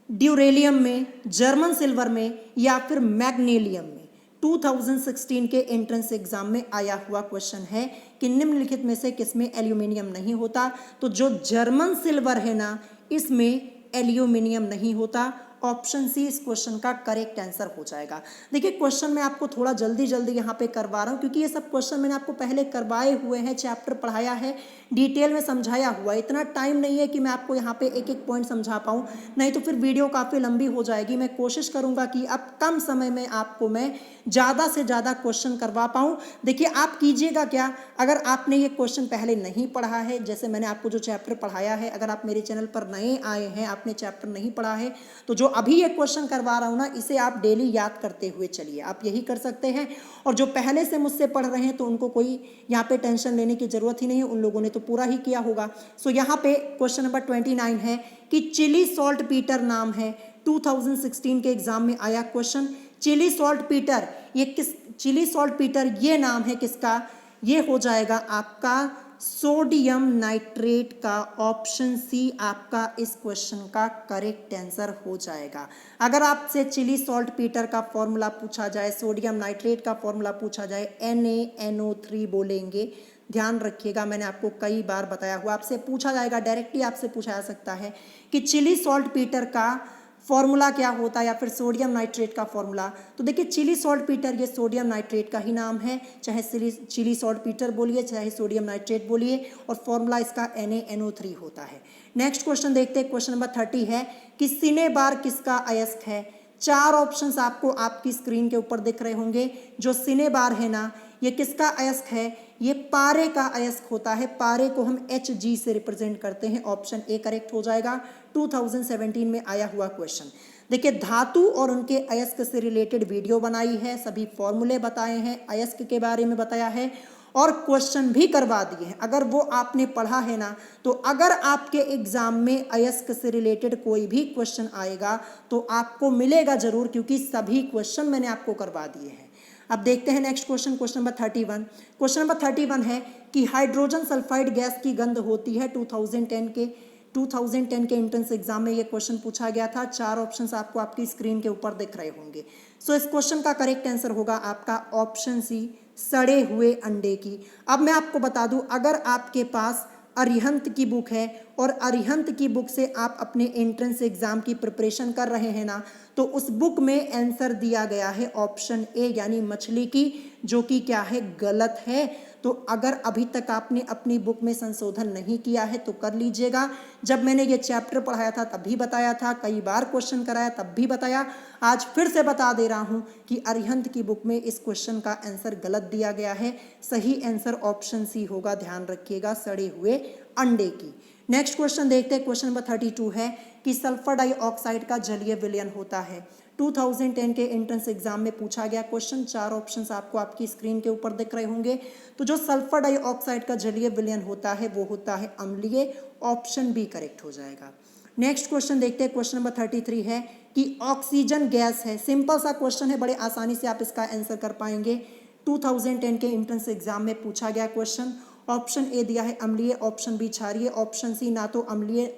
ड्यूरेलियम में, जर्मन सिल्वर में या फिर मैग्नीलियम में। 2016 के एंट्रेंस एग्जाम में आया हुआ क्वेश्चन है कि निम्नलिखित में से किस में एल्यूमिनियम नहीं होता। तो जो जर्मन सिल्वर है ना, इसमें एल्यूमिनियम नहीं होता। ऑप्शन सी इस क्वेश्चन का करेक्ट आंसर हो जाएगा। देखिए क्वेश्चन मैं आपको थोड़ा जल्दी जल्दी यहाँ पे करवा रहा हूँ, क्योंकि ये सब क्वेश्चन मैंने आपको पहले करवाए हुए हैं, चैप्टर पढ़ाया है, डिटेल में समझाया हुआ है। इतना टाइम नहीं है कि मैं आपको यहाँ पे एक एक पॉइंट समझा पाऊँ, नहीं तो फिर वीडियो काफ़ी लंबी हो जाएगी। मैं कोशिश करूँगा कि अब कम समय में आपको मैं ज़्यादा से ज़्यादा क्वेश्चन करवा पाऊँ। देखिए आप कीजिएगा क्या, अगर आपने ये क्वेश्चन पहले नहीं पढ़ा है, जैसे मैंने आपको जो चैप्टर पढ़ाया है, अगर आप मेरे चैनल पर नए आए हैं, आपने चैप्टर नहीं पढ़ा है, तो जो अभी ये क्वेश्चन करवा रहा हूँ ना, इसे आप डेली याद करते हुए चलिए। आप यही कर सकते हैं। और जो पहले से मुझसे पढ़ रहे हैं तो उनको कोई यहाँ पे टेंशन लेने की जरूरत ही नहीं है, उन लोगों ने तो पूरा ही किया होगा। सो यहाँ पे क्वेश्चन नंबर 29 है कि चिली सॉल्ट पीटर नाम है। 2016 के एग्जाम में आया क्वेश्चन। चिली सॉल्ट पीटर, ये किस, चिली सॉल्ट पीटर ये नाम है किसका, ये हो जाएगा आपका सोडियम नाइट्रेट का। ऑप्शन सी आपका इस क्वेश्चन का करेक्ट आंसर हो जाएगा। अगर आपसे चिली सॉल्ट पीटर का फॉर्मूला पूछा जाए, सोडियम नाइट्रेट का फॉर्मूला पूछा जाए, NaNO3 बोलेंगे। ध्यान रखिएगा, मैंने आपको कई बार बताया हुआ, आपसे पूछा जाएगा, डायरेक्टली आपसे पूछा जा सकता है कि चिली सॉल्ट पीटर का फॉर्मूला क्या होता है, या फिर सोडियम नाइट्रेट का फॉर्मूला। तो देखिए चिली सॉल्ट पीटर ये सोडियम नाइट्रेट का ही नाम है, चाहे चिली सॉल्ट पीटर बोलिए, चाहे सोडियम नाइट्रेट बोलिए, और फॉर्मूला इसका NaNO3 होता है। नेक्स्ट क्वेश्चन देखते हैं, क्वेश्चन नंबर 30 है कि सिनेबार किसका अयस्क है। 4 ऑप्शंस आपको आपकी स्क्रीन के ऊपर दिख रहे होंगे। जो सिनेबार है ना, ये किसका अयस्क है, ये पारे का अयस्क होता है। पारे को हम Hg से रिप्रेजेंट करते हैं। ऑप्शन ए करेक्ट हो जाएगा। 2017 में आया हुआ क्वेश्चन। देखिए धातु और उनके अयस्क से रिलेटेड वीडियो बनाई है, सभी फॉर्मूले बताए हैं, अयस्क के बारे में बताया है और क्वेश्चन भी करवा दिए हैं। अगर वो आपने पढ़ा है ना, तो अगर आपके एग्जाम में अयस्क से रिलेटेड कोई भी क्वेश्चन आएगा तो आपको मिलेगा जरूर, क्योंकि सभी क्वेश्चन मैंने आपको करवा दिए हैं। अब देखते हैं next question, question number 31। Question number 31 है कि हाइड्रोजन सल्फाइड गैस की गंध होती है। 2010 के एंट्रेंस एग्जाम में ये क्वेश्चन पूछा गया था। 4 ऑप्शंस आपको आपकी स्क्रीन के ऊपर दिख रहे होंगे। सो इस क्वेश्चन का करेक्ट आंसर होगा आपका ऑप्शन सी, सड़े हुए अंडे की। अब मैं आपको बता दूं, अगर आपके पास अरिहंत की बुक है और अरिहंत की बुक से आप अपने एंट्रेंस एग्जाम की प्रिपरेशन कर रहे हैं ना, तो उस बुक में आंसर दिया गया है ऑप्शन ए, यानी मछली की, जो कि क्या है, गलत है। तो अगर अभी तक आपने अपनी बुक में संशोधन नहीं किया है तो कर लीजिएगा। जब मैंने ये चैप्टर पढ़ाया था तब भी बताया था, कई बार क्वेश्चन कराया तब भी बताया, आज फिर से बता दे रहा हूँ कि अरिहंत की बुक में इस क्वेश्चन का आंसर गलत दिया गया है। सही आंसर ऑप्शन सी होगा, ध्यान रखिएगा, सड़े हुए अंडे की। नेक्स्ट क्वेश्चन देखते हैं, क्वेश्चन नंबर 32 है कि सल्फर डाइऑक्साइड का जलीय विलयन होता है। 2010 के एंट्रेंस एग्जाम में पूछा गया क्वेश्चन। 4 ऑप्शंस आपको आपकी स्क्रीन के ऊपर दिख रहे होंगे। तो जो सल्फर डाइऑक्साइड का जलीय विलयन होता है वो होता है अम्लीय। ऑप्शन बी करेक्ट हो जाएगा। नेक्स्ट क्वेश्चन देखते हैं, क्वेश्चन नंबर 33 है कि ऑक्सीजन गैस है। सिंपल सा क्वेश्चन है, बड़े आसानी से आप इसका आंसर कर पाएंगे। 2010 के एंट्रेंस एग्जाम में पूछा गया क्वेश्चन। ऑप्शन ए दिया है अम्लीय, ऑप्शन बी क्षारीय, ऑप्शन सी ना तो अम्लीय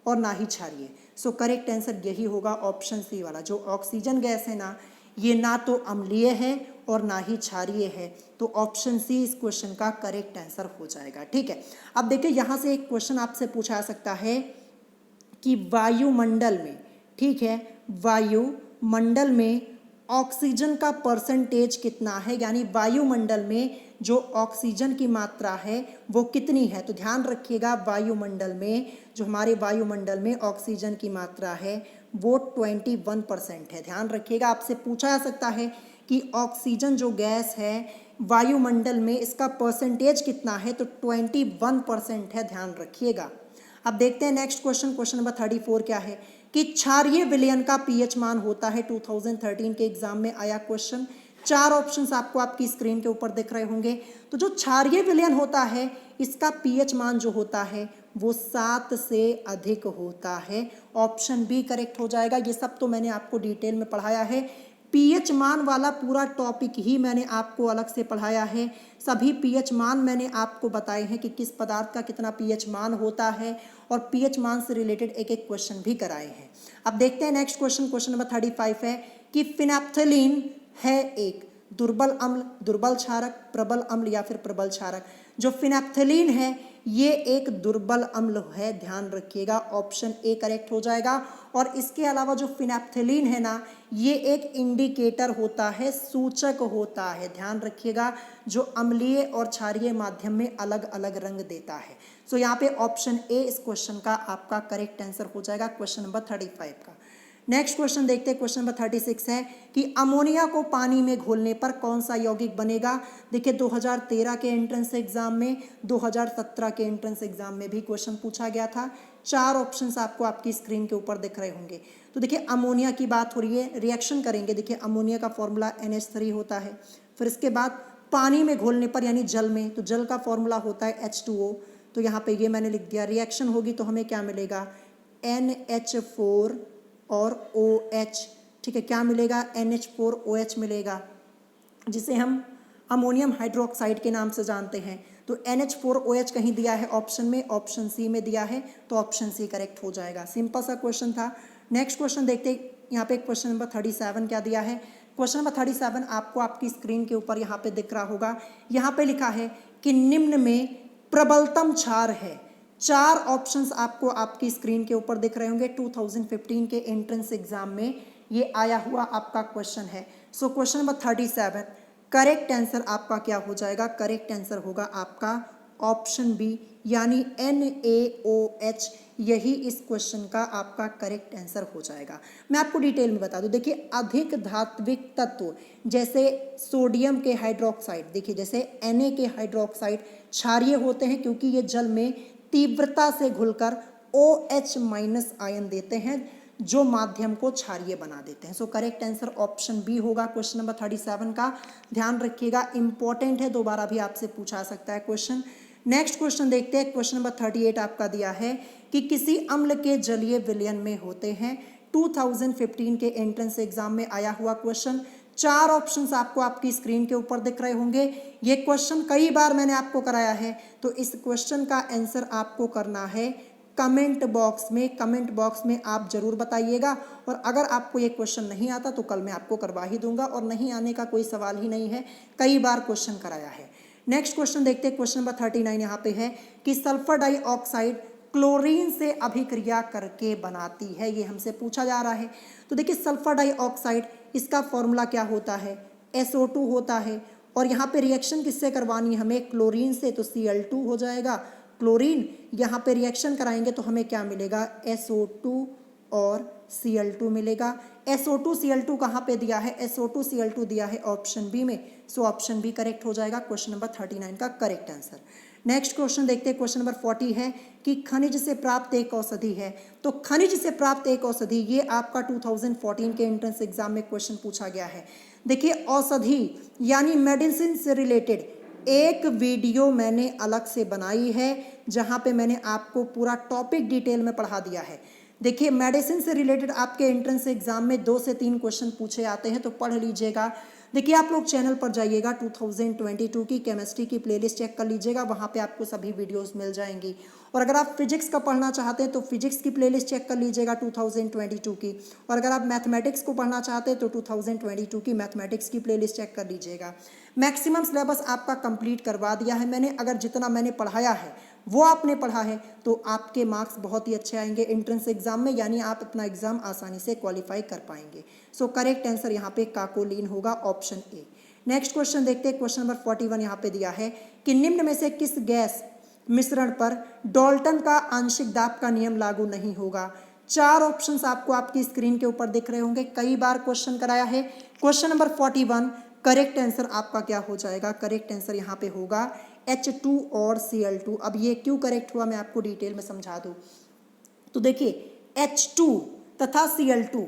और ना ही क्षारीय। सो करेक्ट आंसर यही होगा, ऑप्शन सी वाला। जो ऑक्सीजन गैस है ना, ये ना तो अम्लीय है और ना ही क्षारीय है। तो ऑप्शन सी इस क्वेश्चन का करेक्ट आंसर हो जाएगा। ठीक है, अब देखिए यहाँ से एक क्वेश्चन आपसे पूछा जा सकता है कि वायुमंडल में, ठीक है, वायुमंडल में ऑक्सीजन का परसेंटेज कितना है, यानी वायुमंडल में जो ऑक्सीजन की मात्रा है वो कितनी है। तो ध्यान रखिएगा, वायुमंडल में, जो हमारे वायुमंडल में ऑक्सीजन की मात्रा है वो 21% है। ध्यान रखिएगा, आपसे पूछा जा सकता है कि ऑक्सीजन जो गैस है वायुमंडल में इसका परसेंटेज कितना है, तो 21% है, ध्यान रखिएगा। अब देखते हैं नेक्स्ट क्वेश्चन, क्वेश्चन नंबर 34 क्या है कि क्षारीय विलयन का पीएच मान होता है। 2013 के एग्जाम में आया क्वेश्चन। 4 ऑप्शंस आपको आपकी स्क्रीन के ऊपर दिख रहे होंगे। तो जो क्षारीय विलयन होता है इसका पीएच मान जो होता है वो 7 से अधिक होता है। ऑप्शन बी करेक्ट हो जाएगा। ये सब तो मैंने आपको डिटेल में पढ़ाया है। पीएच मान वाला पूरा टॉपिक ही मैंने आपको अलग से पढ़ाया है। सभी पीएच मान मैंने आपको बताए हैं कि किस पदार्थ का कितना पीएच मान होता है, और पीएच मान से रिलेटेड एक एक क्वेश्चन भी कराए हैं। अब देखते हैं नेक्स्ट क्वेश्चन, क्वेश्चन नंबर 35 है कि फिनैप्थलीन है एक दुर्बल अम्ल, दुर्बल क्षारक, प्रबल अम्ल या फिर प्रबल क्षारक। जो फिनैप्थलीन है ये एक दुर्बल अम्ल है, ध्यान रखिएगा। ऑप्शन ए करेक्ट हो जाएगा। और इसके अलावा जो फिनैप्थलीन है ना, ये एक इंडिकेटर होता है, सूचक होता है, ध्यान रखिएगा, जो अम्लीय और क्षारीय माध्यम में अलग अलग रंग देता है। सो यहाँ पे ऑप्शन ए इस क्वेश्चन का आपका करेक्ट आंसर हो जाएगा, क्वेश्चन नंबर 35 का। नेक्स्ट क्वेश्चन देखते हैं, क्वेश्चन नंबर 36 है कि अमोनिया को पानी में घोलने पर कौन सा यौगिक बनेगा। देखिए 2013 के एंट्रेंस एग्जाम में, 2017 के एंट्रेंस एग्जाम में भी क्वेश्चन पूछा गया था। 4 ऑप्शंस आपको आपकी स्क्रीन के ऊपर दिख रहे होंगे। तो देखिए अमोनिया की बात हो रही है, रिएक्शन करेंगे। देखिए अमोनिया का फॉर्मूला NH3 होता है। फिर इसके बाद पानी में घोलने पर यानी जल में, तो जल का फॉर्मूला होता है H2O। तो यहाँ पे ये मैंने लिख दिया। रिएक्शन होगी तो हमें क्या मिलेगा, NH4 और OH। ठीक है, क्या मिलेगा, NH4OH मिलेगा, जिसे हम अमोनियम हाइड्रोक्साइड के नाम से जानते हैं। तो NH4OH कहीं दिया है ऑप्शन में, ऑप्शन सी में दिया है, तो ऑप्शन सी करेक्ट हो जाएगा। सिंपल सा क्वेश्चन था। नेक्स्ट क्वेश्चन देखते हैं, यहाँ पे क्वेश्चन नंबर 37 क्या दिया है। क्वेश्चन नंबर 37 आपको आपकी स्क्रीन के ऊपर यहाँ पे दिख रहा होगा। यहाँ पे लिखा है कि निम्न में प्रबलतम क्षार है। 4 ऑप्शंस आपको आपकी स्क्रीन के ऊपर दिख रहे होंगे। 2015 के एंट्रेंस एग्जाम में ये आया हुआ आपका क्वेश्चन है। So question number 37 correct answer आपका क्या हो जाएगा, करेक्ट आंसर होगा आपका ऑप्शन बी, यानी NaOH। यही इस क्वेश्चन का आपका करेक्ट आंसर हो जाएगा। मैं आपको डिटेल में बता दूं। देखिए अधिक धात्विक तत्व जैसे सोडियम के हाइड्रोक्साइड, देखिए जैसे Na के हाइड्रोक्साइड क्षारीय होते हैं, क्योंकि ये जल में तीव्रता से घुलकर OH- आयन देते हैं, जो माध्यम को क्षारीय बना देते हैं। So correct answer option B होगा क्वेश्चन नंबर 37 का। ध्यान रखिएगा, इंपॉर्टेंट है, दोबारा भी आपसे पूछा सकता है क्वेश्चन। नेक्स्ट क्वेश्चन देखते हैं, क्वेश्चन नंबर 38 आपका दिया है कि किसी अम्ल के जलीय विलयन में होते हैं। 2015 के एंट्रेंस एग्जाम में आया हुआ क्वेश्चन। 4 ऑप्शंस आपको आपकी स्क्रीन के ऊपर दिख रहे होंगे। ये क्वेश्चन कई बार मैंने आपको कराया है, तो इस क्वेश्चन का आंसर आपको करना है कमेंट बॉक्स में। कमेंट बॉक्स में आप जरूर बताइएगा, और अगर आपको ये क्वेश्चन नहीं आता तो कल मैं आपको करवा ही दूंगा, और नहीं आने का कोई सवाल ही नहीं है, कई बार क्वेश्चन कराया है। नेक्स्ट क्वेश्चन देखते हैं, क्वेश्चन नंबर 39 यहाँ पे है कि सल्फर डाइऑक्साइड क्लोरीन से अभिक्रिया करके बनाती है, ये हमसे पूछा जा रहा है। तो देखिए सल्फर डाइऑक्साइड, इसका फॉर्मूला क्या होता है, SO2 होता है, और यहाँ पे रिएक्शन किससे करवानी है हमें, क्लोरीन से, तो Cl2 हो जाएगा। क्लोरीन यहाँ पे रिएक्शन कराएंगे तो हमें क्या मिलेगा, SO2 और Cl2 मिलेगा। SO2 Cl2 कहाँ पे दिया है, SO2 Cl2 दिया है ऑप्शन बी में। सो ऑप्शन बी करेक्ट हो जाएगा क्वेश्चन नंबर 39 का करेक्ट आंसर। नेक्स्ट क्वेश्चन देखते हैं, क्वेश्चन नंबर 40 है कि खनिज से प्राप्त एक औषधि है। तो खनिज से प्राप्त एक औषधि, ये आपका 2014 के एंट्रेंस एग्जाम में क्वेश्चन पूछा गया है। देखिए औषधि यानी मेडिसिन से रिलेटेड एक वीडियो मैंने अलग से बनाई है, जहां पे मैंने आपको पूरा टॉपिक डिटेल में पढ़ा दिया है। देखिए मेडिसिन से रिलेटेड आपके एंट्रेंस एग्जाम में 2 से 3 क्वेश्चन पूछे आते हैं, तो पढ़ लीजिएगा। देखिए आप लोग चैनल पर जाइएगा, 2022 की केमिस्ट्री की प्लेलिस्ट चेक कर लीजिएगा, वहाँ पे आपको सभी वीडियोस मिल जाएंगी। और अगर आप फिजिक्स का पढ़ना चाहते हैं तो फिजिक्स की प्लेलिस्ट चेक कर लीजिएगा 2022 की। और अगर आप मैथमेटिक्स को पढ़ना चाहते हैं तो 2022 की मैथमेटिक्स की प्लेलिस्ट चेक कर लीजिएगा। मैक्सिमम सिलेबस आपका कंप्लीट करवा दिया है मैंने। अगर जितना मैंने पढ़ाया है वो आपने पढ़ा है तो आपके मार्क्स बहुत ही अच्छे आएंगे एंट्रेंस एग्जाम में, यानी आप अपना एग्जाम आसानी से क्वालिफाई कर पाएंगे। सो करेक्ट आंसर यहाँ पे काकोलिन होगा, ऑप्शन ए। नेक्स्ट क्वेश्चन देखते हैं, क्वेश्चन नंबर 41 यहाँ पे दिया है कि निम्न में से किस गैस मिश्रण पर डाल्टन का आंशिक दाब का नियम लागू नहीं होगा। 4 ऑप्शंस आपको आपकी स्क्रीन के ऊपर दिख रहे होंगे, कई बार क्वेश्चन कराया है। क्वेश्चन नंबर 41 करेक्ट आंसर आपका क्या हो जाएगा, करेक्ट आंसर यहाँ पे होगा H2 और Cl2। अब ये क्यों करेक्ट हुआ मैं आपको डिटेल में समझा दूँ। तो देखिए H2 तथा Cl2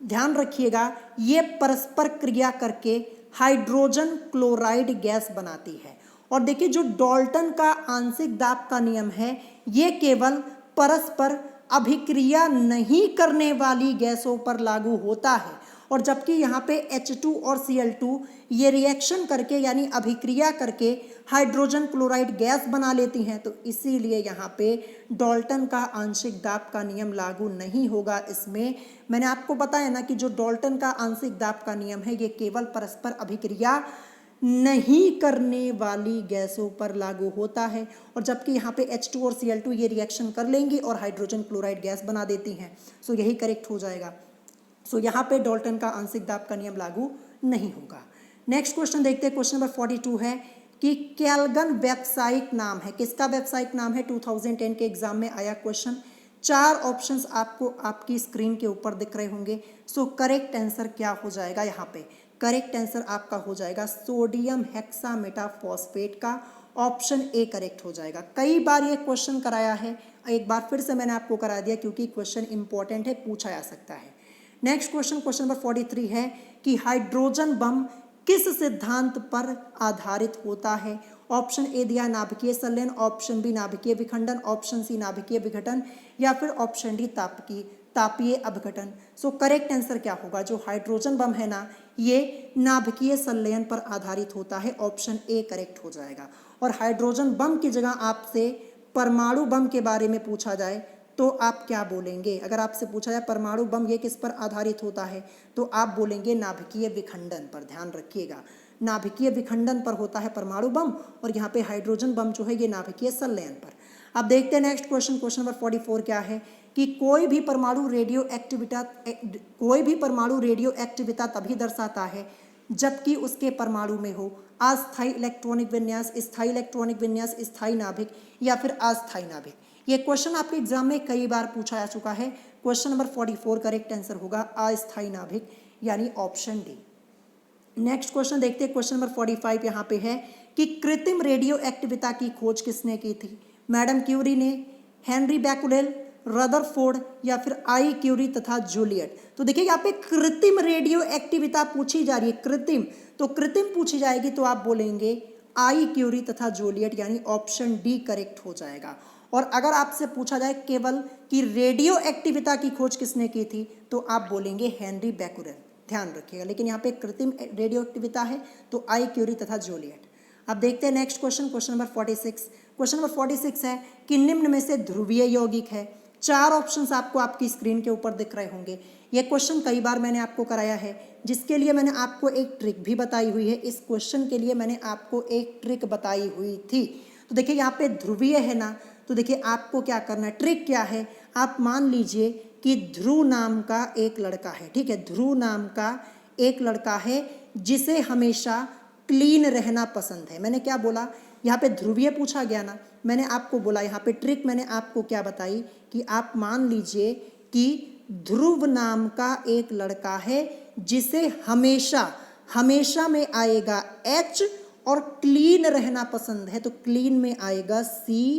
ध्यान रखिएगा, ये परस्पर क्रिया करके हाइड्रोजन क्लोराइड गैस बनाती है। और देखिए जो डाल्टन का आंशिक दाब का नियम है, ये केवल परस्पर अभिक्रिया नहीं करने वाली गैसों पर लागू होता है, और जबकि यहाँ पे H2 और Cl2 ये रिएक्शन करके यानी अभिक्रिया करके हाइड्रोजन क्लोराइड गैस बना लेती हैं, तो इसीलिए यहाँ पे डाल्टन का आंशिक दाब का नियम लागू नहीं होगा। इसमें मैंने आपको बताया ना कि जो डाल्टन का आंशिक दाब का नियम है ये केवल परस्पर अभिक्रिया नहीं करने वाली गैसों पर लागू होता है, और जबकि यहाँ पे H2 और Cl2 ये रिएक्शन कर लेंगी और हाइड्रोजन क्लोराइड गैस बना देती हैं। सो यही करेक्ट हो जाएगा। सो यहाँ पे डाल्टन का आंशिक दाब का नियम लागू नहीं होगा। नेक्स्ट क्वेश्चन देखते हैं, क्वेश्चन नंबर 42 है कि केल्विन व्यावसायिक नाम है, किसका व्यावसायिक नाम है, 2010 के एग्जाम में आया क्वेश्चन। 4 ऑप्शंस आपको आपकी स्क्रीन के ऊपर दिख रहे होंगे। सो करेक्ट आंसर क्या हो जाएगा, यहाँ पे करेक्ट आंसर आपका हो जाएगा सोडियम हेक्सामेटाफॉस्फेट का ऑप्शन ए करेक्ट हो जाएगा। कई बार ये क्वेश्चन कराया है, एक बार फिर से मैंने आपको करा दिया क्योंकि क्वेश्चन इंपॉर्टेंट है, पूछा जा सकता है। नेक्स्ट क्वेश्चन, क्वेश्चन नंबर 43 है कि हाइड्रोजन बम किस सिद्धांत पर आधारित होता है। ऑप्शन ए दिया नाभिकीय संलयन, ऑप्शन बी नाभिकीय विखंडन, ऑप्शन सी नाभिकीय विघटन, या फिर ऑप्शन डी तापीय अपघटन। सो करेक्ट आंसर क्या होगा, जो हाइड्रोजन बम है ना ये नाभिकीय संलयन पर आधारित होता है, ऑप्शन ए करेक्ट हो जाएगा। और हाइड्रोजन बम की जगह आपसे परमाणु बम के बारे में पूछा जाए तो आप क्या बोलेंगे। अगर आपसे पूछा जाए परमाणु बम ये किस पर आधारित होता है, तो आप बोलेंगे नाभिकीय विखंडन पर। ध्यान रखिएगा, नाभिकीय विखंडन पर होता है परमाणु बम, और यहाँ पे हाइड्रोजन बम जो है ये नाभिकीय संलयन पर। अब देखते हैं नेक्स्ट क्वेश्चन, क्वेश्चन नंबर 44 क्या है कि कोई भी परमाणु रेडियो एक्टिविता तभी दर्शाता है जबकि उसके परमाणु में हो अस्थायी इलेक्ट्रॉनिक विन्यास, स्थायी इलेक्ट्रॉनिक विन्यास, स्थायी नाभिक, या फिर अस्थायी नाभिक। ये क्वेश्चन आपके एग्जाम में कई बार पूछा जा चुका है। क्वेश्चन नंबर 44 करेक्ट आंसर होगा अस्थायी नाभिक, यानी ऑप्शन डी। नेक्स्ट क्वेश्चन देखते हैं, क्वेश्चन नंबर 45 यहाँ पे है कि कृत्रिम रेडियो एक्टिविता की खोज किसने की थी। मैडम क्यूरी ने, हेनरी बैकुलेल, रदरफोर्ड, या फिर आई क्यूरी तथा जूलियट। तो देखिए यहाँ पे कृत्रिम रेडियो एक्टिविता पूछी जा रही है, कृत्रिम, तो कृत्रिम पूछी जाएगी तो आप बोलेंगे आई क्यूरी तथा जूलियट, यानी ऑप्शन डी करेक्ट हो जाएगा। और अगर आपसे पूछा जाए केवल कि रेडियो एक्टिविता की खोज किसने की थी, तो आप बोलेंगे हेनरी बैकुलेल। ध्यान रखिएगा, लेकिन यहाँ पे कृत्रिम रेडियो एक्टिविता है तो आई क्यूरी तथा जूलियट। अब देखते हैं next question, question number 46। Question number 46 है कि निम्न में से ध्रुवीय यौगिक है। 4 ऑप्शंस आपको आपकी स्क्रीन के ऊपर दिख रहे होंगे। ये क्वेश्चन कई बार मैंने आपको कराया है, जिसके लिए मैंने आपको एक ट्रिक भी बताई हुई है। इस क्वेश्चन के लिए मैंने आपको एक ट्रिक बताई हुई थी। तो देखिए यहाँ पे ध्रुवीय है ना, तो देखिए आपको क्या करना है, ट्रिक क्या है, आप मान लीजिए कि ध्रुव नाम का एक लड़का है, ठीक है, ध्रुव नाम का एक लड़का है जिसे हमेशा क्लीन रहना पसंद है। मैंने क्या बोला, यहाँ पे ध्रुवीय पूछा गया ना, मैंने आपको बोला यहाँ पे ट्रिक मैंने आपको क्या बताई कि आप मान लीजिए कि ध्रुव नाम का एक लड़का है जिसे हमेशा में आएगा H और क्लीन रहना पसंद है, तो क्लीन में आएगा C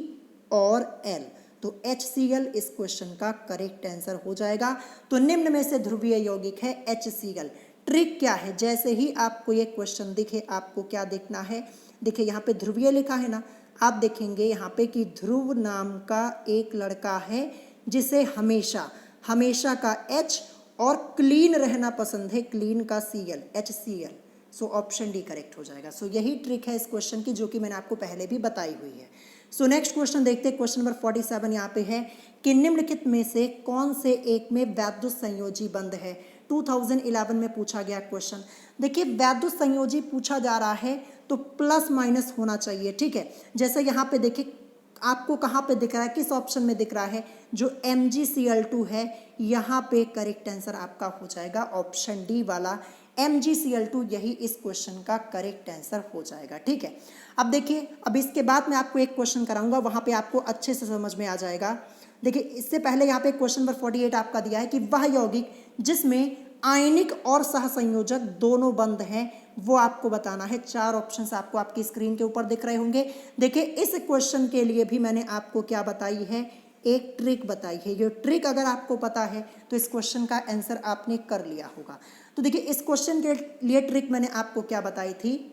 और L, तो HCl इस क्वेश्चन का करेक्ट आंसर हो जाएगा। तो निम्न में से ध्रुवीय यौगिक है HCl। ट्रिक क्या है, जैसे ही आपको ये क्वेश्चन दिखे आपको क्या देखना है, देखिए यहाँ पे ध्रुवीय लिखा है ना, आप देखेंगे यहाँ पे कि ध्रुव नाम का एक लड़का है जिसे हमेशा का H और क्लीन रहना पसंद है, क्लीन का Cl, HCl। So option D correct हो जाएगा। सो यही ट्रिक है इस क्वेश्चन की जो कि मैंने आपको पहले भी बताई हुई है। सो नेक्स्ट क्वेश्चन देखते हैं, क्वेश्चन नंबर 47 यहाँ पे है कि निम्नलिखित में से कौन से एक में वैद्युत संयोजी बंध है। 2011 में पूछा गया क्वेश्चन। देखिए वैद्युत संयोजी पूछा जा रहा है तो प्लस माइनस होना चाहिए, ठीक है। जैसे यहाँ पे देखिए आपको कहाँ पे दिख रहा है, किस ऑप्शन में दिख रहा है, जो MgCl2 है, यहाँ पे करेक्ट आंसर आपका हो जाएगा ऑप्शन डी वाला MgCl2, यही इस क्वेश्चन का करेक्ट आंसर हो जाएगा, ठीक है। अब देखिए, अब इसके बाद मैं आपको एक क्वेश्चन कराऊंगा, वहाँ पे आपको अच्छे से समझ में आ जाएगा। देखिए इससे पहले यहाँ पे क्वेश्चन नंबर 48 आपका दिया है कि वह यौगिक जिसमें आयनिक और सहसंयोजक दोनों बंध हैं वो आपको बताना है। 4 ऑप्शंस आपको आपकी स्क्रीन के ऊपर दिख रहे होंगे। देखिए इस क्वेश्चन के लिए भी मैंने आपको क्या बताई है, एक ट्रिक बताई है। ये ट्रिक अगर आपको पता है तो इस क्वेश्चन का आंसर आपने कर लिया होगा। तो देखिए इस क्वेश्चन के लिए ट्रिक मैंने आपको क्या बताई थी,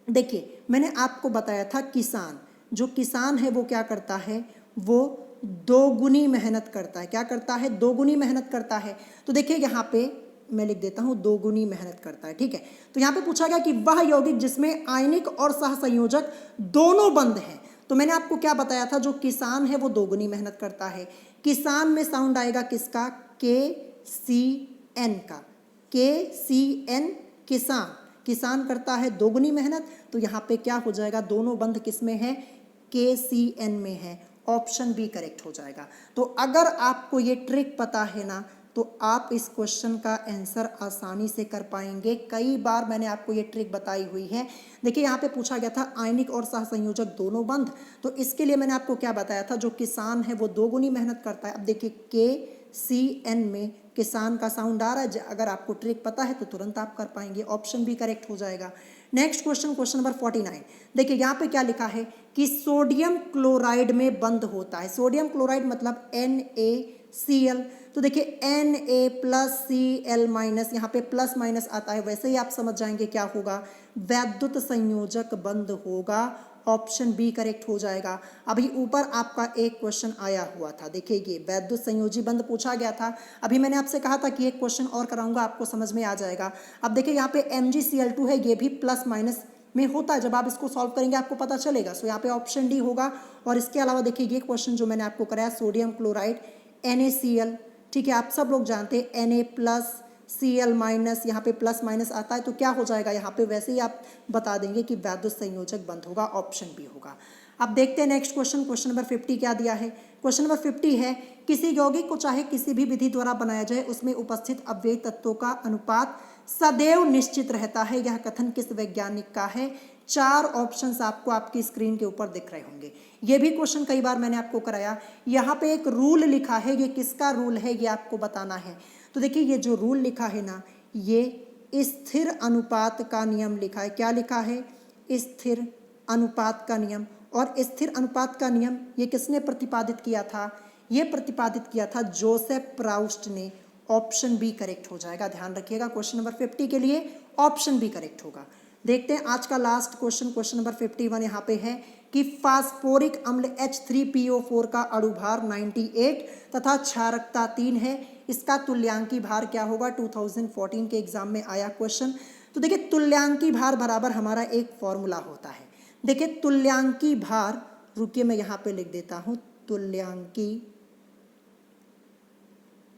देखिए मैंने आपको बताया था किसान, जो किसान है वो क्या करता है, वो दोगुनी मेहनत करता है। क्या करता है, दोगुनी मेहनत करता है। तो देखिए यहाँ पे मैं लिख देता हूँ दोगुनी मेहनत करता है, ठीक है। तो यहाँ पे पूछा गया कि वह यौगिक जिसमें आयनिक और सहसंयोजक दोनों बंद हैं। तो मैंने आपको क्या बताया था, जो किसान है वो दोगुनी मेहनत करता है। किसान में साउंड आएगा किसका, KCN का, KCN किसान, किसान करता है दोगुनी मेहनत। तो यहाँ पे क्या हो जाएगा, दोनों बंद किस में है, KCN में है। ऑप्शन बी करेक्ट हो जाएगा। तो अगर आपको ये ट्रिक पता है ना, तो आप इस क्वेश्चन का आंसर आसानी से कर पाएंगे। कई बार मैंने आपको ये ट्रिक बताई हुई है। देखिए यहाँ पे पूछा गया था आयनिक और सहसंयोजक दोनों बंद, तो इसके लिए मैंने आपको क्या बताया था, जो किसान है वो दोगुनी मेहनत करता है। अब देखिए KCN में किसान का साउंड आ रहा है। अगर आपको ट्रिक पता है तो तुरंत आप कर पाएंगे, ऑप्शन भी करेक्ट हो जाएगा। Next question, question number 49। देखिए यहाँ पे क्या लिखा है कि सोडियम क्लोराइड में बंद होता है। सोडियम क्लोराइड मतलब NaCl। तो देखिए Na+Cl-, यहाँ पे प्लस माइनस आता है, वैसे ही आप समझ जाएंगे क्या होगा, वैद्युत संयोजक बंद होगा। ऑप्शन बी करेक्ट हो जाएगा। अभी ऊपर आपका एक क्वेश्चन आया हुआ था, देखिए ये वैद्युत संयोजी बंद पूछा गया था। अभी मैंने आपसे कहा था कि एक क्वेश्चन और कराऊंगा, आपको समझ में आ जाएगा। अब देखिए यहाँ पे MgCl2 है, ये भी प्लस माइनस में होता है। जब आप इसको सॉल्व करेंगे आपको पता चलेगा। सो यहाँ पे ऑप्शन डी होगा। और इसके अलावा देखिए ये क्वेश्चन जो मैंने आपको कराया, सोडियम क्लोराइड NaCl, ठीक है, आप सब लोग जानते हैं Na+Cl-, यहाँ पे प्लस माइनस आता है, तो क्या हो जाएगा यहाँ पे, वैसे ही आप बता देंगे कि वैद्युत संयोजक बंद होगा। ऑप्शन बी होगा। अब देखते हैं नेक्स्ट क्वेश्चन, क्वेश्चन नंबर 50 क्या दिया है। क्वेश्चन नंबर 50 है, किसी यौगिक को चाहे किसी भी विधि द्वारा बनाया जाए, उसमें उपस्थित अव्ययी तत्वों का अनुपात सदैव निश्चित रहता है। यह कथन किस वैज्ञानिक का है। 4 ऑप्शंस आपको आपकी स्क्रीन के ऊपर दिख रहे होंगे। ये भी क्वेश्चन कई बार मैंने आपको कराया। यहाँ पे एक रूल लिखा है, ये किसका रूल है ये आपको बताना है। तो देखिए ये जो रूल लिखा है ना, ये स्थिर अनुपात का नियम लिखा है। क्या लिखा है, स्थिर अनुपात का नियम। और स्थिर अनुपात का नियम ये किसने प्रतिपादित किया था, ये प्रतिपादित किया था जोसेफ प्राउस्ट ने। ऑप्शन बी करेक्ट हो जाएगा, ध्यान रखिएगा। क्वेश्चन नंबर 50 के लिए ऑप्शन बी करेक्ट होगा। देखते हैं आज का लास्ट क्वेश्चन, क्वेश्चन नंबर 51 यहाँ पे है कि फास्फोरिक अम्ल H3PO4 का अणुभार 98 तथा क्षारकता 3 है। इसका तुल्यांकी भार क्या होगा। 2014 के एग्जाम में आया क्वेश्चन। तो देखिए तुल्यांकी भार बराबर हमारा एक फॉर्मूला होता है। देखिए तुल्यांकी भार, रुकिए मैं यहाँ पे लिख देता हूँ, तुल्यांकी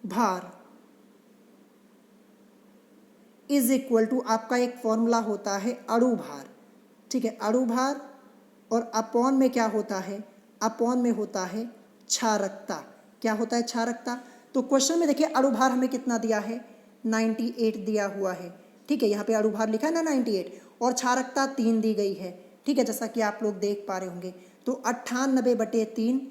भार इज इक्वल टू, आपका एक फॉर्मूला होता है अणुभार, ठीक है, अणुभार, और अपॉन में क्या होता है, अपॉन में होता है क्षारकता। क्या होता है, क्षारकता। तो क्वेश्चन में देखिए अणुभार हमें कितना दिया है, 98 दिया हुआ है, ठीक है, यहाँ पे अणुभार लिखा है ना 98, और क्षारकता 3 दी गई है, ठीक है, जैसा कि आप लोग देख पा रहे होंगे। तो 98/3।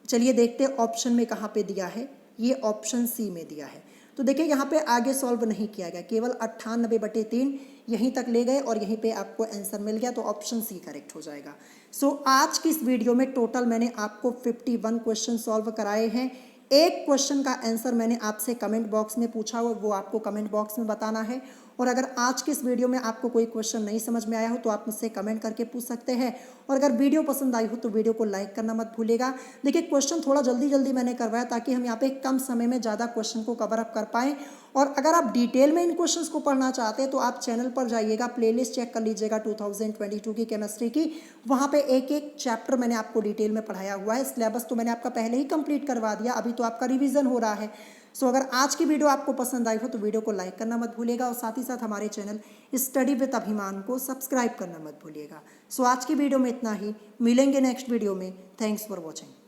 चलिए देखते हैं ऑप्शन में कहाँ पे दिया है, ये ऑप्शन सी में दिया है। तो देखिए यहाँ पे आगे सॉल्व नहीं किया गया, केवल 98/3 यहीं तक ले गए और यहीं पे आपको आंसर मिल गया। तो ऑप्शन सी करेक्ट हो जाएगा। सो आज की इस वीडियो में टोटल मैंने आपको 51 क्वेश्चन सॉल्व कराए हैं। एक क्वेश्चन का आंसर मैंने आपसे कमेंट बॉक्स में पूछा और वो आपको कमेंट बॉक्स में बताना है। और अगर आज की इस वीडियो में आपको कोई क्वेश्चन नहीं समझ में आया हो तो आप मुझसे कमेंट करके पूछ सकते हैं। और अगर वीडियो पसंद आई हो तो वीडियो को लाइक करना मत भूलिएगा। देखिए क्वेश्चन थोड़ा जल्दी मैंने करवाया ताकि हम यहाँ पे कम समय में ज़्यादा क्वेश्चन को कवर अप कर पाएँ। और अगर आप डिटेल में इन क्वेश्चंस को पढ़ना चाहते हैं तो आप चैनल पर जाइएगा, प्लेलिस्ट चेक कर लीजिएगा 2022 की केमिस्ट्री की। वहाँ पे एक एक चैप्टर मैंने आपको डिटेल में पढ़ाया हुआ है। सिलेबस तो मैंने आपका पहले ही कंप्लीट करवा दिया, अभी तो आपका रिवीजन हो रहा है। सो अगर आज की वीडियो आपको पसंद आई हो तो वीडियो को लाइक करना मत भूलिएगा और साथ ही साथ हमारे चैनल स्टडी विद अभिमान को सब्सक्राइब करना मत भूलिएगा। सो आज की वीडियो में इतना ही, मिलेंगे नेक्स्ट वीडियो में। Thanks for watching.